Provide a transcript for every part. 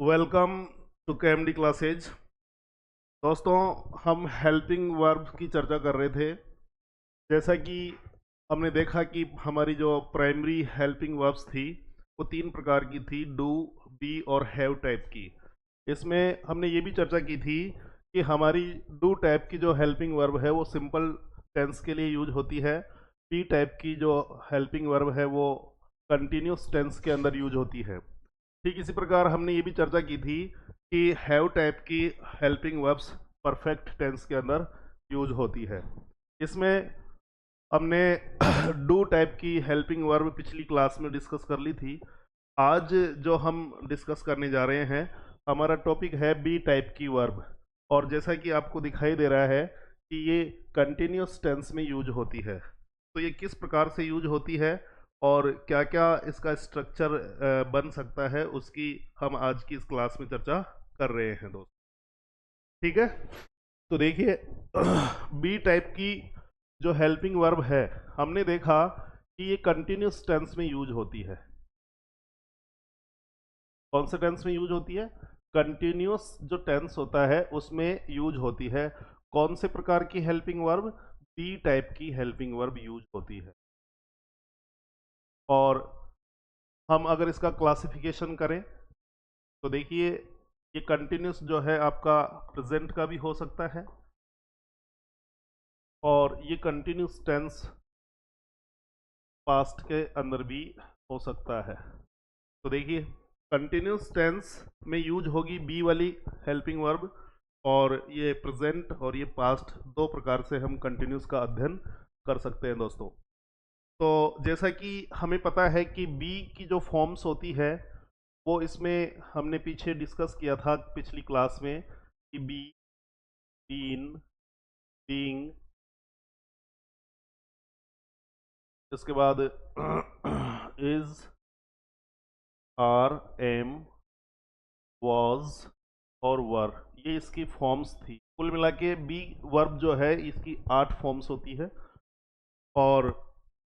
Welcome to केएमडी classes. दोस्तों, हम helping verb की चर्चा कर रहे थे। जैसा कि हमने देखा कि हमारी जो प्राइमरी हेल्पिंग वर्ब्स थी वो तीन प्रकार की थी, डू, बी और हैव टाइप की। इसमें हमने ये भी चर्चा की थी कि हमारी डू टाइप की जो हेल्पिंग वर्ब है वो सिंपल टेंस के लिए यूज होती है। बी टाइप की जो हेल्पिंग वर्ब है वो कंटिन्यूस टेंस के अंदर यूज होती है। ठीक इसी प्रकार हमने ये भी चर्चा की थी कि हैव टाइप की हेल्पिंग वर्ब्स परफेक्ट टेंस के अंदर यूज होती है। इसमें हमने डू टाइप की हेल्पिंग वर्ब पिछली क्लास में डिस्कस कर ली थी। आज जो हम डिस्कस करने जा रहे हैं, हमारा टॉपिक है बी टाइप की वर्ब। और जैसा कि आपको दिखाई दे रहा है कि ये कंटिन्यूस टेंस में यूज होती है। तो ये किस प्रकार से यूज होती है और क्या क्या इसका स्ट्रक्चर बन सकता है, उसकी हम आज की इस क्लास में चर्चा कर रहे हैं दोस्त। ठीक है, तो देखिए बी टाइप की जो हेल्पिंग वर्ब है, हमने देखा कि ये कंटिन्यूस टेंस में यूज होती है। कौन से टेंस में यूज होती है? कंटिन्यूस जो टेंस होता है उसमें यूज होती है। कौन से प्रकार की हेल्पिंग वर्ब? बी टाइप की हेल्पिंग वर्ब यूज होती है। और हम अगर इसका क्लासिफिकेशन करें तो देखिए, ये कंटिन्यूस जो है आपका प्रेजेंट का भी हो सकता है और ये कंटिन्यूस टेंस पास्ट के अंदर भी हो सकता है। तो देखिए, कंटिन्यूस टेंस में यूज होगी बी वाली हेल्पिंग वर्ब, और ये प्रेजेंट और ये पास्ट दो प्रकार से हम कंटिन्यूस का अध्ययन कर सकते हैं दोस्तों। तो जैसा कि हमें पता है कि बी की जो फॉर्म्स होती है वो इसमें हमने पीछे डिस्कस किया था पिछली क्लास में कि बी, बीन, बीइंग, इसके बाद इज, आर, एम, वॉज और वर, ये इसकी फॉर्म्स थी। कुल मिला के बी वर्ब जो है इसकी 8 फॉर्म्स होती है। और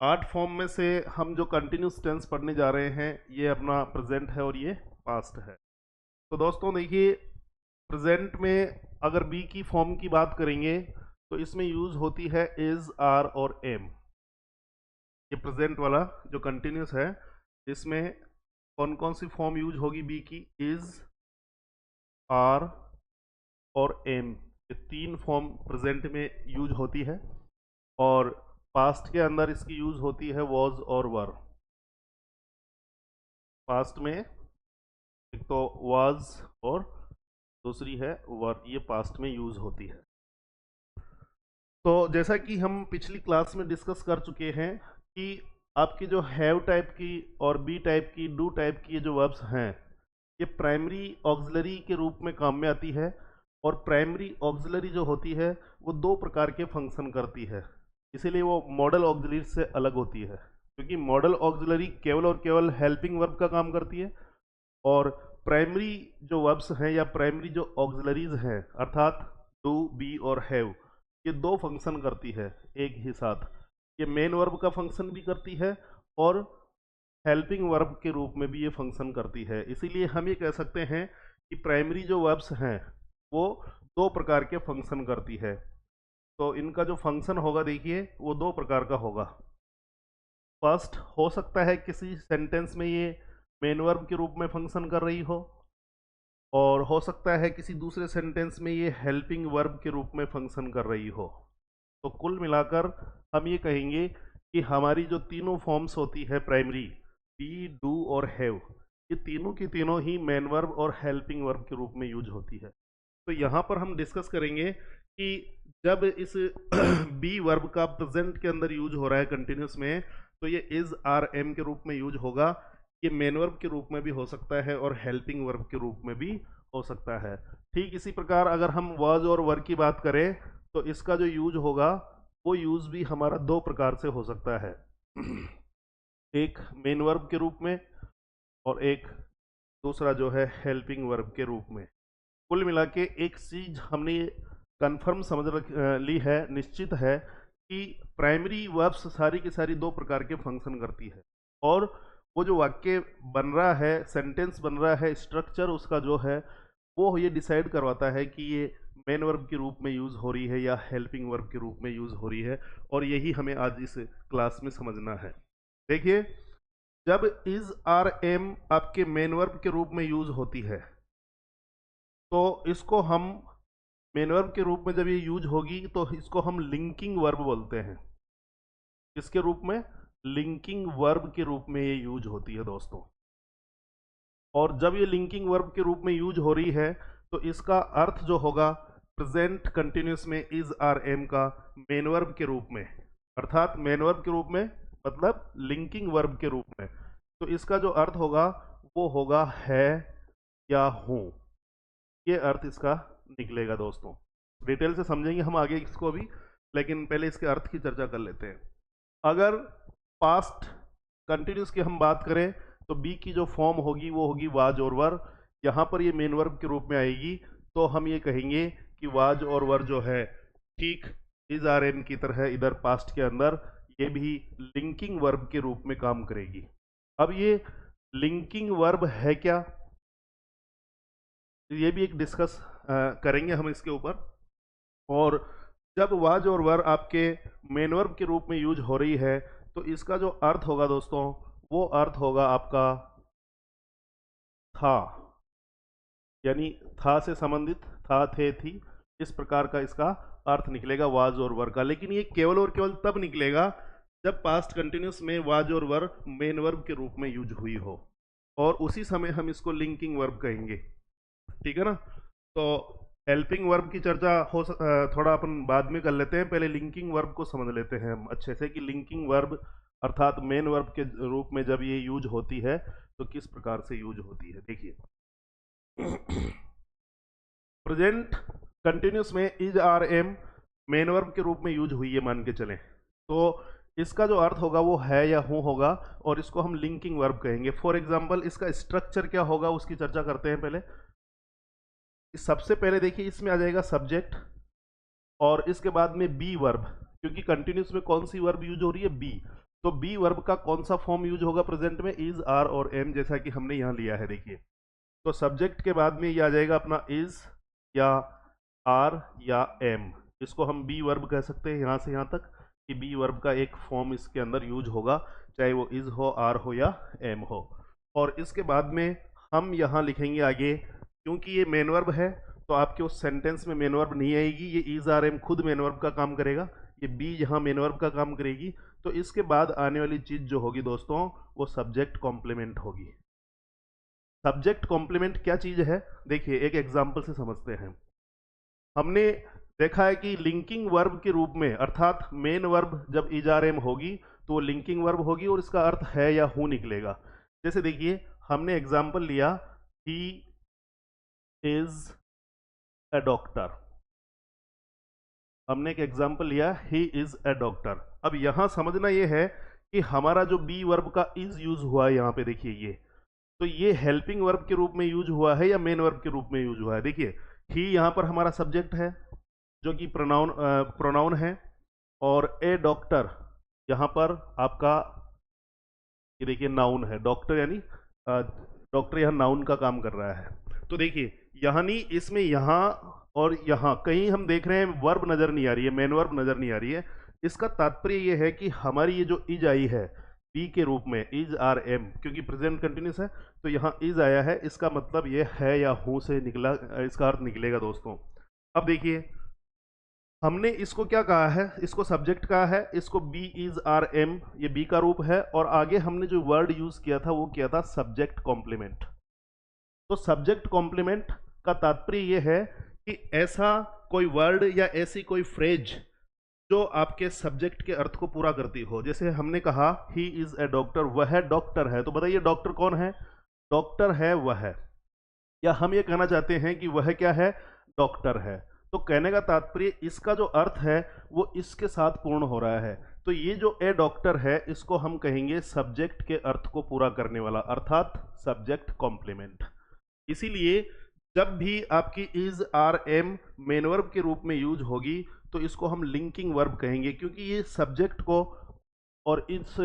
8 फॉर्म में से हम जो कंटिन्यूस टेंस पढ़ने जा रहे हैं ये अपना प्रेजेंट है और ये पास्ट है। तो दोस्तों देखिए, प्रेजेंट में अगर बी की फॉर्म की बात करेंगे तो इसमें यूज होती है इज, आर और एम। ये प्रेजेंट वाला जो कंटिन्यूस है इसमें कौन कौन सी फॉर्म यूज होगी बी की? इज, आर और एम, ये तीन फॉर्म प्रेजेंट में यूज होती है। और पास्ट के अंदर इसकी यूज होती है वॉज और वर। पास्ट में एक तो वॉज और दूसरी है वर, ये पास्ट में यूज होती है। तो जैसा कि हम पिछली क्लास में डिस्कस कर चुके हैं कि आपकी जो हैव टाइप की और बी टाइप की, डू टाइप की ये जो वर्ब्स हैं ये प्राइमरी ऑक्सिलरी के रूप में काम में आती है। और प्राइमरी ऑक्सिलरी जो होती है वो दो प्रकार के फंक्शन करती है, इसीलिए वो मॉडल ऑक्सिलरी से अलग होती है। क्योंकि मॉडल ऑक्सिलरी केवल और केवल हेल्पिंग वर्ब का काम करती है, और प्राइमरी जो वर्ब्स हैं या प्राइमरी जो ऑक्सिलरीज हैं अर्थात डू, बी और हैव, ये दो फंक्शन करती है एक ही साथ। ये मेन वर्ब का फंक्शन भी करती है और हेल्पिंग वर्ब के रूप में भी ये फंक्शन करती है। इसीलिए हम ये कह सकते हैं कि प्राइमरी जो वर्ब्स हैं वो दो प्रकार के फंक्शन करती है। तो इनका जो फंक्शन होगा देखिए वो दो प्रकार का होगा। फर्स्ट, हो सकता है किसी सेंटेंस में ये मेन वर्ब के रूप में फंक्शन कर रही हो, और हो सकता है किसी दूसरे सेंटेंस में ये हेल्पिंग वर्ब के रूप में फंक्शन कर रही हो। तो कुल मिलाकर हम ये कहेंगे कि हमारी जो तीनों फॉर्म्स होती है प्राइमरी, बी, डू और हैव, ये तीनों की तीनों ही मेन वर्ब और हेल्पिंग वर्ब के रूप में यूज होती है। तो यहाँ पर हम डिस्कस करेंगे कि जब इस बी वर्ब का प्रेजेंट के अंदर यूज हो रहा है कंटिन्यूस में, तो ये इज, आर, एम के रूप में यूज होगा। ये मेन वर्ब के रूप में भी हो सकता है और हेल्पिंग वर्ब के रूप में भी हो सकता है। ठीक इसी प्रकार अगर हम वाज और वर की बात करें तो इसका जो यूज होगा वो यूज भी हमारा दो प्रकार से हो सकता है, एक मेन वर्ब के रूप में और एक दूसरा जो है हेल्पिंग वर्ब के रूप में। कुल मिला के एक चीज हमने कंफर्म ली है, निश्चित है कि प्राइमरी वर्ब्स सारी की सारी दो प्रकार के फंक्शन करती है, और वो जो वाक्य बन रहा है, सेंटेंस बन रहा है, स्ट्रक्चर उसका जो है वो ये डिसाइड करवाता है कि ये मेन वर्ब के रूप में यूज़ हो रही है या हेल्पिंग वर्ब के रूप में यूज़ हो रही है, और यही हमें आज इस क्लास में समझना है। देखिए, जब इज आर एम आपके मेन वर्ब के रूप में यूज़ होती है तो इसको हम मेन वर्ब के रूप में जब ये यूज होगी तो इसको हम लिंकिंग वर्ब बोलते हैं। किसके रूप में? लिंकिंग वर्ब के रूप में ये यूज होती है दोस्तों। और जब ये लिंकिंग वर्ब के रूप में यूज हो रही है तो इसका अर्थ जो होगा प्रेजेंट कंटिन्यूस में इज आर एम का मेन वर्ब के रूप में, अर्थात मेन वर्ब के रूप में मतलब लिंकिंग वर्ब के रूप में, तो इसका जो अर्थ होगा वो होगा है या हूं। ये अर्थ इसका निकलेगा दोस्तों। डिटेल से समझेंगे हम आगे इसको भी, लेकिन पहले इसके अर्थ की चर्चा कर लेते हैं। अगर पास्ट कंटिन्यूस की हम बात करें तो बी की जो फॉर्म होगी वो होगी वाज और वर। यहाँ पर ये मेन वर्ब के रूप में आएगी तो हम ये कहेंगे कि वाज और वर जो है ठीक इज आर एम की तरह इधर पास्ट के अंदर ये भी लिंकिंग वर्ब के रूप में काम करेगी। अब ये लिंकिंग वर्ब है क्या, ये भी एक डिस्कस करेंगे हम इसके ऊपर। और जब वाज और वर आपके मेन वर्ब के रूप में यूज हो रही है तो इसका जो अर्थ होगा दोस्तों वो अर्थ होगा आपका था, यानी था से संबंधित, था, थे, थी, इस प्रकार का इसका अर्थ निकलेगा वाज और वर का। लेकिन ये केवल और केवल तब निकलेगा जब पास्ट कंटिन्यूस में वाज और वर मेन वर्ब के रूप में यूज हुई हो, और उसी समय हम इसको लिंकिंग वर्ब कहेंगे। ठीक है ना? तो हेल्पिंग वर्ब की चर्चा थोड़ा अपन बाद में कर लेते हैं, पहले लिंकिंग वर्ब को समझ लेते हैं हम अच्छे से कि लिंकिंग वर्ब अर्थात मेन वर्ब के रूप में जब ये यूज होती है तो किस प्रकार से यूज होती है। देखिए, प्रेजेंट कंटिन्यूस में is are am main verb के रूप में यूज हुई है मान के चलें, तो इसका जो अर्थ होगा वो है या हूं होगा, और इसको हम लिंकिंग वर्ब कहेंगे। फॉर एग्जाम्पल इसका स्ट्रक्चर क्या होगा उसकी चर्चा करते हैं पहले। सबसे पहले देखिए इसमें आ जाएगा सब्जेक्ट और इसके बाद में बी वर्ब, क्योंकि कंटिन्यूस में कौन सी वर्ब यूज हो रही है? बी। तो बी वर्ब का कौन सा फॉर्म यूज होगा प्रेजेंट में? इज, आर और एम, जैसा कि हमने यहां लिया है। देखिए, तो सब्जेक्ट के बाद में ये आ जाएगा अपना इज या आर या एम, इसको हम बी वर्ब कह सकते हैं यहां से यहां तक कि बी वर्ब का एक फॉर्म इसके अंदर यूज होगा, चाहे वो इज हो, आर हो या एम हो। और इसके बाद में हम यहां लिखेंगे आगे, क्योंकि ये मेन वर्ब है तो आपके उस सेंटेंस में मेन वर्ब नहीं आएगी, ये इज आर एम खुद मेन वर्ब का काम करेगा, ये बी यहाँ मेन वर्ब का काम करेगी। तो इसके बाद आने वाली चीज जो होगी दोस्तों वो सब्जेक्ट कॉम्प्लीमेंट होगी। सब्जेक्ट कॉम्प्लीमेंट क्या चीज है? देखिए एक एग्जांपल से समझते हैं। हमने देखा है कि लिंकिंग वर्ब के रूप में अर्थात मेन वर्ब जब इज आर एम होगी तो वो लिंकिंग वर्ब होगी और इसका अर्थ है या हूं निकलेगा। जैसे देखिए हमने एग्जाम्पल लिया, ही इज ए डॉक्टर। हमने एक एग्जाम्पल लिया, ही इज ए डॉक्टर। अब यहां समझना यह है कि हमारा जो बी वर्ब का इज यूज हुआ है यहाँ पे देखिए ये, तो ये हेल्पिंग वर्ब के रूप में यूज हुआ है या मेन वर्ब के रूप में यूज हुआ है? देखिए ही यहाँ पर हमारा सब्जेक्ट है जो कि प्रोनाउन है, और ए डॉक्टर यहाँ पर आपका ये देखिए नाउन है। डॉक्टर यानी डॉक्टर यहाँ नाउन का काम कर रहा है। तो देखिए यानी इसमें यहाँ और यहाँ कहीं हम देख रहे हैं वर्ब नजर नहीं आ रही है, मेन वर्ब नजर नहीं आ रही है। इसका तात्पर्य यह है कि हमारी ये जो इज आई है बी के रूप में, इज आर एम, क्योंकि प्रेजेंट कंटिन्यूस है तो यहाँ इज आया है, इसका मतलब ये है या हूं से निकला, इसका अर्थ निकलेगा दोस्तों। अब देखिए हमने इसको क्या कहा है? इसको सब्जेक्ट कहा है, इसको बी इज आर एम, ये बी का रूप है, और आगे हमने जो वर्ड यूज किया था वो किया था सब्जेक्ट कॉम्प्लीमेंट। तो सब्जेक्ट कॉम्प्लीमेंट का तात्पर्य यह है कि ऐसा कोई वर्ड या ऐसी कोई फ्रेज जो आपके सब्जेक्ट के अर्थ को पूरा करती हो। जैसे हमने कहा ही इज ए डॉक्टर, वह डॉक्टर है, तो बताइए डॉक्टर कौन है? डॉक्टर है वह, या हम ये कहना चाहते हैं कि वह क्या है? डॉक्टर है। तो कहने का तात्पर्य इसका जो अर्थ है वो इसके साथ पूर्ण हो रहा है। तो ये जो ए डॉक्टर है इसको हम कहेंगे सब्जेक्ट के अर्थ को पूरा करने वाला, अर्थात सब्जेक्ट कॉम्प्लीमेंट। इसीलिए जब भी आपकी is are am main verb के रूप में यूज होगी तो इसको हम लिंकिंग वर्ब कहेंगे, क्योंकि ये सब्जेक्ट को और इस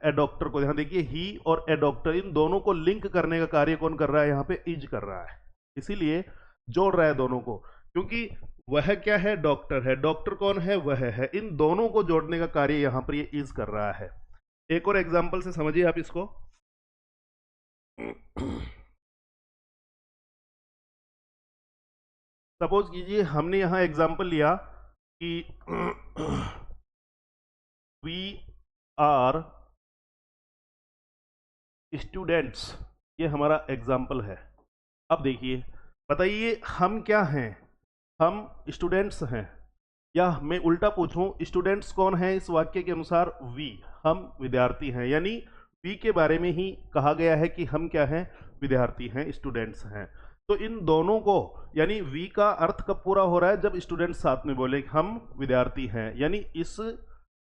एडॉप्टर को, ध्यान देखिए ही और एडॉप्टर इन दोनों को लिंक करने का कार्य कौन कर रहा है, यहाँ पे इज कर रहा है, इसीलिए जोड़ रहा है दोनों को, क्योंकि वह क्या है, डॉक्टर है, डॉक्टर कौन है, वह है, इन दोनों को जोड़ने का कार्य यहाँ पर ये इज कर रहा है। एक और एग्जाम्पल से समझिए आप इसको। सपोज कीजिए हमने यहां एग्जाम्पल लिया कि वी आर स्टूडेंट्स, ये हमारा एग्जाम्पल है। अब देखिए, बताइए हम क्या हैं, हम स्टूडेंट्स हैं, या मैं उल्टा पूछूं, स्टूडेंट्स कौन है इस वाक्य के अनुसार, वी, हम विद्यार्थी हैं, यानी वी के बारे में ही कहा गया है कि हम क्या हैं, विद्यार्थी हैं, स्टूडेंट्स हैं। तो इन दोनों को, यानी वी का अर्थ कब पूरा हो रहा है, जब स्टूडेंट साथ में बोले हम विद्यार्थी हैं, यानी इस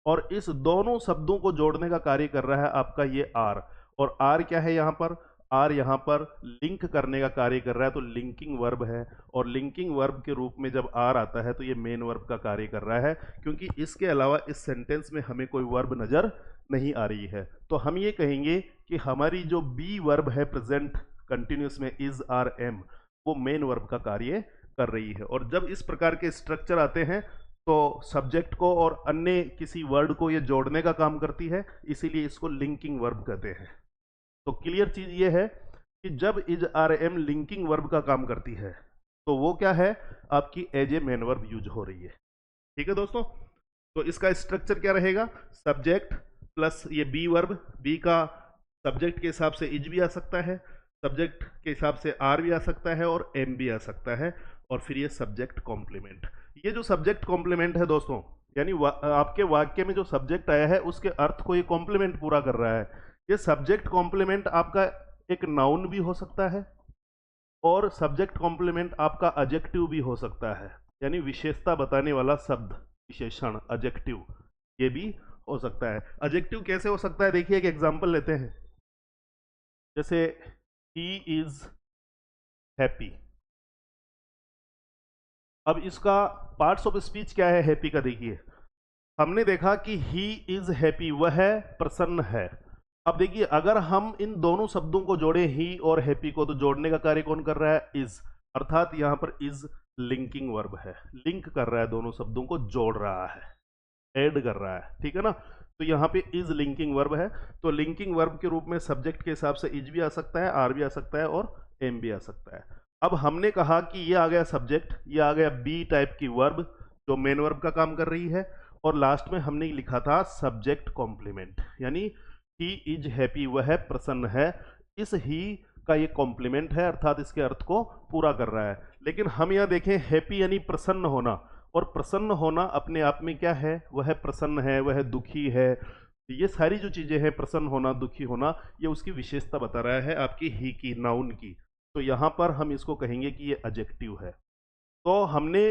और इस दोनों शब्दों को जोड़ने का कार्य कर रहा है आपका ये आर। और आर क्या है यहाँ पर, आर यहाँ पर लिंक करने का कार्य कर रहा है, तो लिंकिंग वर्ब है, और लिंकिंग वर्ब के रूप में जब आर आता है तो ये मेन वर्ब का कार्य कर रहा है, क्योंकि इसके अलावा इस सेंटेंस में हमें कोई वर्ब नजर नहीं आ रही है। तो हम ये कहेंगे कि हमारी जो बी वर्ब है प्रेजेंट कंटिन्यूस में इज आर एम, वो मेन वर्ब का कार्य कर रही है। और जब इस प्रकार के स्ट्रक्चर आते हैं तो सब्जेक्ट को और अन्य किसी वर्ड को ये जोड़ने का काम करती है, इसीलिए इसको लिंकिंग वर्ब कहते हैं। तो क्लियर चीज ये है कि जब is are am linking verb का काम करती है तो वो क्या है, आपकी as a main verb use हो रही है। ठीक है दोस्तों, तो इसका स्ट्रक्चर क्या रहेगा, सब्जेक्ट प्लस ये बी वर्ब, बी का सब्जेक्ट के हिसाब से इज भी आ सकता है, सब्जेक्ट के हिसाब से आर भी आ सकता है, और एम भी आ सकता है, और फिर ये सब्जेक्ट कॉम्प्लीमेंट। ये जो सब्जेक्ट कॉम्प्लीमेंट है दोस्तों, यानी आपके वाक्य में जो सब्जेक्ट आया है उसके अर्थ को ये कॉम्प्लीमेंट पूरा कर रहा है। ये सब्जेक्ट कॉम्प्लीमेंट आपका एक नाउन भी हो सकता है, और सब्जेक्ट कॉम्प्लीमेंट आपका एडजेक्टिव भी हो सकता है, यानी विशेषता बताने वाला शब्द, विशेषण, एडजेक्टिव, ये भी हो सकता है। एडजेक्टिव कैसे हो सकता है, देखिए एक एग्जांपल लेते हैं, जैसे ही इज हैप्पी। अब इसका पार्ट्स ऑफ स्पीच क्या है हैप्पी का, देखिए हमने देखा कि ही इज हैप्पी, वह प्रसन्न है। अब देखिए अगर हम इन दोनों शब्दों को जोड़े, ही और हैप्पी को, तो जोड़ने का कार्य कौन कर रहा है, इज, अर्थात यहां पर इज लिंकिंग वर्ब है, लिंक कर रहा है, दोनों शब्दों को जोड़ रहा है, ऐड कर रहा है, ठीक है ना। तो यहाँ पे इज लिंकिंग वर्ब है, तो लिंकिंग वर्ब के रूप में सब्जेक्ट के हिसाब से इज भी आ सकता है, आर भी आ सकता है, और एम भी आ सकता है। अब हमने कहा कि ये आ गया सब्जेक्ट, ये आ गया बी टाइप की वर्ब जो मेन वर्ब का काम कर रही है, और लास्ट में हमने लिखा था सब्जेक्ट कॉम्प्लीमेंट, यानी ही इज हैप्पी, वह प्रसन्न है। इस ही का ये कॉम्प्लीमेंट है, अर्थात इसके अर्थ को पूरा कर रहा है। लेकिन हम यहाँ देखें, हैप्पी यानी प्रसन्न होना, और प्रसन्न होना अपने आप में क्या है, वह प्रसन्न है, वह दुखी है, ये सारी जो चीजें हैं, प्रसन्न होना, दुखी होना, ये उसकी विशेषता बता रहा है आपकी ही की, नाउन की। तो यहां पर हम इसको कहेंगे कि ये एडजेक्टिव है। तो हमने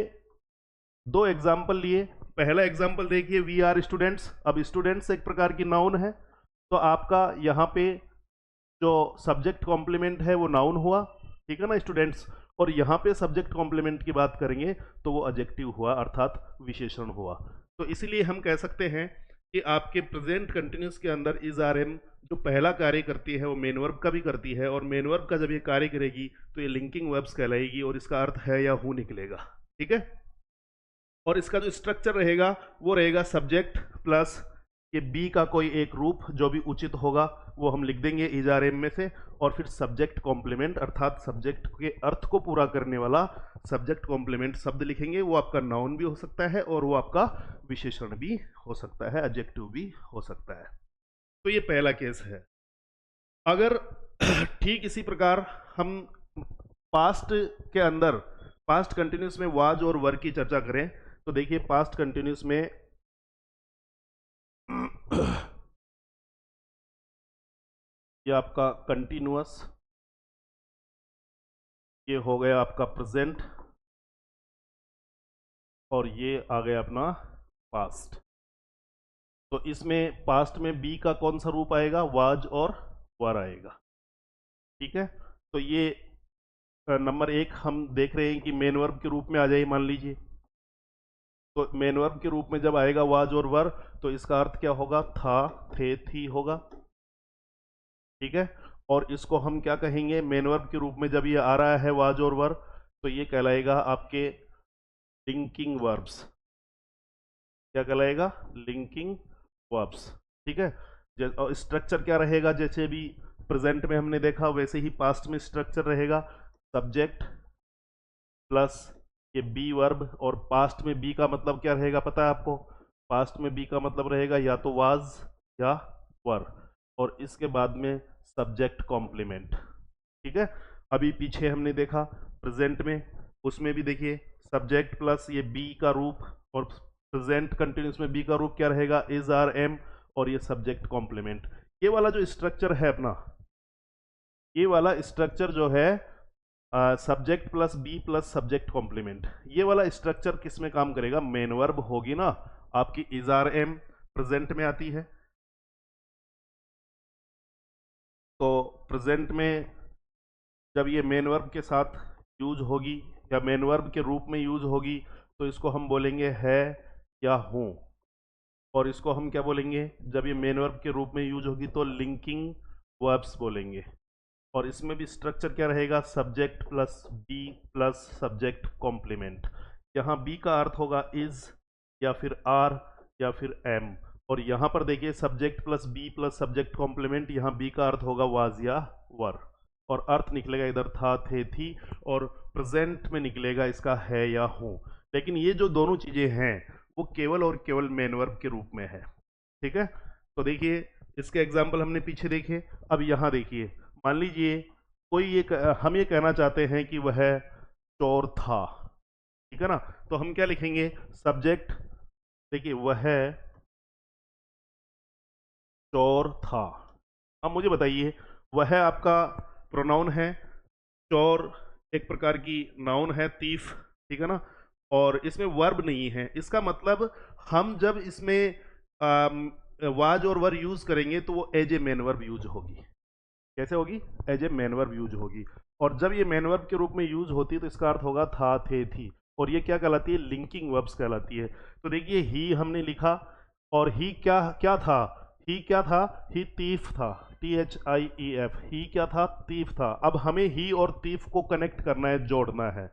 दो एग्जाम्पल लिए, पहला एग्जाम्पल देखिए, वी आर स्टूडेंट्स। अब स्टूडेंट्स एक प्रकार की नाउन है, तो आपका यहाँ पे जो सब्जेक्ट कॉम्प्लीमेंट है वो नाउन हुआ, ठीक है ना, स्टूडेंट्स, और यहाँ पे सब्जेक्ट कॉम्प्लीमेंट की बात करेंगे तो वो एडजेक्टिव हुआ, अर्थात विशेषण हुआ। तो इसीलिए हम कह सकते हैं कि आपके प्रेजेंट कंटिन्यूस के अंदर इज आर एम जो पहला कार्य करती है वो मेन वर्ब का भी करती है, और मेन वर्ब का जब ये कार्य करेगी तो ये लिंकिंग वर्ब्स कहलाएगी, और इसका अर्थ है या हूँ निकलेगा, ठीक है। और इसका जो स्ट्रक्चर रहेगा वो रहेगा सब्जेक्ट प्लस ये बी का कोई एक रूप जो भी उचित होगा वो हम लिख देंगे इज आर एम में से, और फिर सब्जेक्ट कॉम्प्लीमेंट, अर्थात सब्जेक्ट के अर्थ को पूरा करने वाला सब्जेक्ट कॉम्प्लीमेंट शब्द लिखेंगे। वो आपका नाउन भी हो सकता है, और वो आपका विशेषण भी हो सकता है, एडजेक्टिव भी हो सकता है। तो ये पहला केस है। अगर ठीक इसी प्रकार हम पास्ट के अंदर, पास्ट कंटिन्यूस में वाज और वर की चर्चा करें, तो देखिए पास्ट कंटिन्यूस में ये आपका कंटिन्यूअस, ये हो गया आपका प्रेजेंट, और ये आ गया अपना पास्ट। तो इसमें पास्ट में बी का कौन सा रूप आएगा, वाज और वर आएगा, ठीक है। तो ये नंबर एक हम देख रहे हैं कि मेन वर्ब के रूप में आ जाए, मान लीजिए। तो मेन वर्ब के रूप में जब आएगा वाज और वर, तो इसका अर्थ क्या होगा? था, थे, थी होगा। ठीक है, और इसको हम क्या कहेंगे? मेन वर्ब के रूप में जब ये आ रहा है वाज और वर, तो ये कहलाएगा आपके लिंकिंग वर्ब्स। क्या कहलाएगा? Linking verbs. ठीक है, और स्ट्रक्चर क्या रहेगा? जैसे भी प्रेजेंट में हमने देखा वैसे ही पास्ट में स्ट्रक्चर रहेगा, सब्जेक्ट प्लस ये बी वर्ब, और पास्ट में बी का मतलब क्या रहेगा पता है आपको? पास्ट में बी का मतलब रहेगा या तो वाज या वर, और इसके बाद में सब्जेक्ट कॉम्प्लीमेंट। ठीक है, अभी पीछे हमने देखा प्रेजेंट में, उसमें भी देखिए सब्जेक्ट प्लस ये बी का रूप, और प्रेजेंट कंटिन्यूस में बी का रूप क्या रहेगा? इज, आर, एम, और ये सब्जेक्ट कॉम्प्लीमेंट। ये वाला जो स्ट्रक्चर है अपना, ये वाला स्ट्रक्चर जो है subject plus be plus subject complement, ये वाला स्ट्रक्चर किस में काम करेगा? मेन वर्ब होगी ना आपकी, इज, आर, एम प्रेजेंट में आती है, तो प्रेजेंट में जब ये मेन वर्ब के साथ यूज होगी या मेन वर्ब के रूप में यूज होगी, तो इसको हम बोलेंगे है या हूं। और इसको हम क्या बोलेंगे? जब ये मेन वर्ब के रूप में यूज होगी तो लिंकिंग वर्ब्स बोलेंगे। और इसमें भी स्ट्रक्चर क्या रहेगा? Subject plus be plus subject complement. यहाँ बी का अर्थ होगा इज या फिर आर या फिर एम, और यहाँ पर देखिए subject plus be plus subject complement, यहाँ बी का अर्थ होगा वाज या वर, और अर्थ निकलेगा इधर था, थे, थी, और प्रेजेंट में निकलेगा इसका है या हूं। लेकिन ये जो दोनों चीजें हैं वो केवल और केवल मेन वर्ब के रूप में है। ठीक है, तो देखिए इसके एग्जाम्पल हमने पीछे देखे, अब यहाँ देखिए, मान लीजिए कोई हम ये कहना चाहते हैं कि वह चोर था। ठीक है ना, तो हम क्या लिखेंगे? सब्जेक्ट, देखिए वह चोर था। अब मुझे बताइए, वह आपका प्रोनाउन है, चोर एक प्रकार की नाउन है, तीफ। ठीक है ना, और इसमें वर्ब नहीं है, इसका मतलब हम जब इसमें वाज और वर यूज करेंगे तो वो as a main verb use होगी। कैसे होगी? As a main verb use होगी, और जब ये मेन वर्ब के रूप में यूज होती है तो इसका अर्थ होगा था, थे, थी, और ये क्या कहलाती है? लिंकिंग वर्ब्स कहलाती है। तो देखिए ही हमने लिखा, और ही क्या क्या था? ही क्या था? ही तीफ था, THIEF, ही क्या था? तीफ था। अब हमें ही और तीफ को कनेक्ट करना है, जोड़ना है।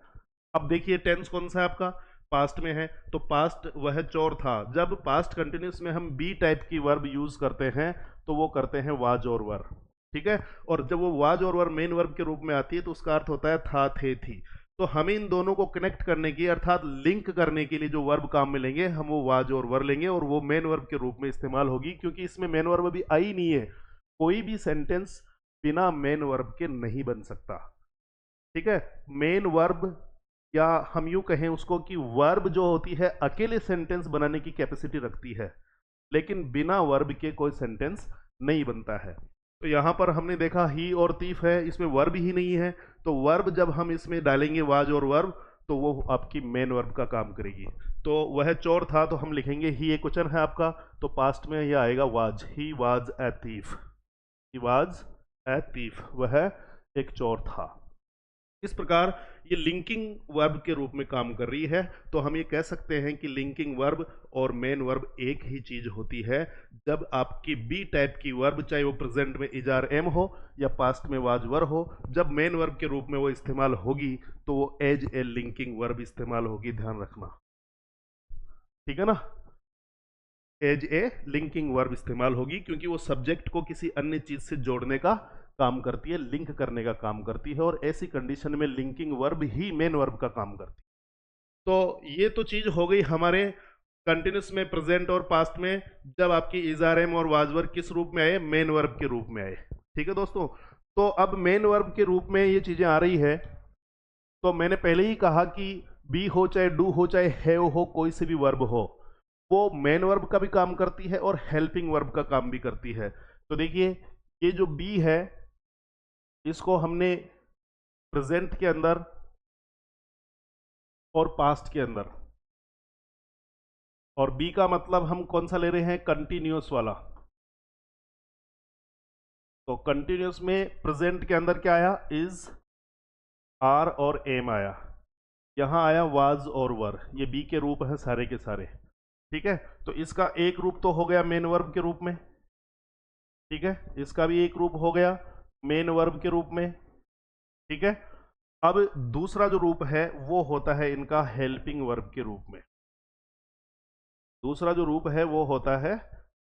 अब देखिए टेंस कौन सा है आपका? पास्ट में है, तो पास्ट वह चोर था। जब पास्ट कंटिन्यूस में हम बी टाइप की वर्ब यूज करते हैं तो वो करते हैं वाज और वर। ठीक है, और जब वो वाज और वर मेन वर्ब के रूप में आती है तो उसका अर्थ होता है था, थे, थी। तो हमें इन दोनों को कनेक्ट करने की, अर्थात लिंक करने के लिए जो वर्ब काम में लेंगे हम वो वाज और वर लेंगे, और वो मेन वर्ब के रूप में इस्तेमाल होगी, क्योंकि इसमें मेन वर्ब अभी आई नहीं है। कोई भी सेंटेंस बिना मेन वर्ब के नहीं बन सकता। ठीक है, मेन वर्ब, या हम यूं कहें उसको कि वर्ब जो होती है अकेले सेंटेंस बनाने की कैपेसिटी रखती है, लेकिन बिना वर्ब के कोई सेंटेंस नहीं बनता है। तो यहां पर हमने देखा ही और तीफ है, इसमें वर्ब ही नहीं है, तो वर्ब जब हम इसमें डालेंगे वाज और वर्ब, तो वो आपकी मेन वर्ब का काम करेगी। तो वह चोर था, तो हम लिखेंगे ही, एक क्वेश्चन है आपका, तो पास्ट में यह आएगा was, he was a thief, he was a thief, वह एक चोर था। इस प्रकार ये लिंकिंग वर्ब के रूप में काम कर रही है। तो हम ये कह सकते हैं कि लिंकिंग वर्ब और मेन वर्ब एक ही चीज होती है। जब आपकी बी टाइप की वर्ब, चाहे वो प्रेजेंट में इजार एम हो या पास्ट में वाजवर हो, जब मेन वर्ब के रूप में वो इस्तेमाल होगी तो वो एज ए लिंकिंग वर्ब इस्तेमाल होगी, ध्यान रखना। ठीक है ना, एज ए लिंकिंग वर्ब इस्तेमाल होगी, क्योंकि वो सब्जेक्ट को किसी अन्य चीज से जोड़ने का काम करती है, लिंक करने का काम करती है, और ऐसी कंडीशन में लिंकिंग वर्ब ही मेन वर्ब का काम करती है। तो ये तो चीज हो गई हमारे कंटिन्यूस में, प्रेजेंट और पास्ट में, जब आपकी इजारम और वाजवर किस रूप में आए? मेन वर्ब के रूप में आए। ठीक है दोस्तों, तो अब मेन वर्ब के रूप में ये चीजें आ रही है, तो मैंने पहले ही कहा कि बी हो चाहे डू हो चाहे हैव हो, कोई से भी वर्ब हो, वो मेन वर्ब का भी काम करती है और हेल्पिंग वर्ब का काम भी करती है। तो देखिए ये जो बी है इसको हमने प्रेजेंट के अंदर और पास्ट के अंदर, और बी का मतलब हम कौन सा ले रहे हैं? कंटिन्यूअस वाला। तो कंटिन्यूअस में प्रेजेंट के अंदर क्या आया? इज, आर और एम आया। यहां आया वाज और वर, ये बी के रूप हैं सारे के सारे। ठीक है, तो इसका एक रूप तो हो गया मेन वर्ब के रूप में। ठीक है, इसका भी एक रूप हो गया मेन वर्ब के रूप में। ठीक है, अब दूसरा जो रूप है वो होता है इनका हेल्पिंग वर्ब के रूप में। दूसरा जो रूप है वो होता है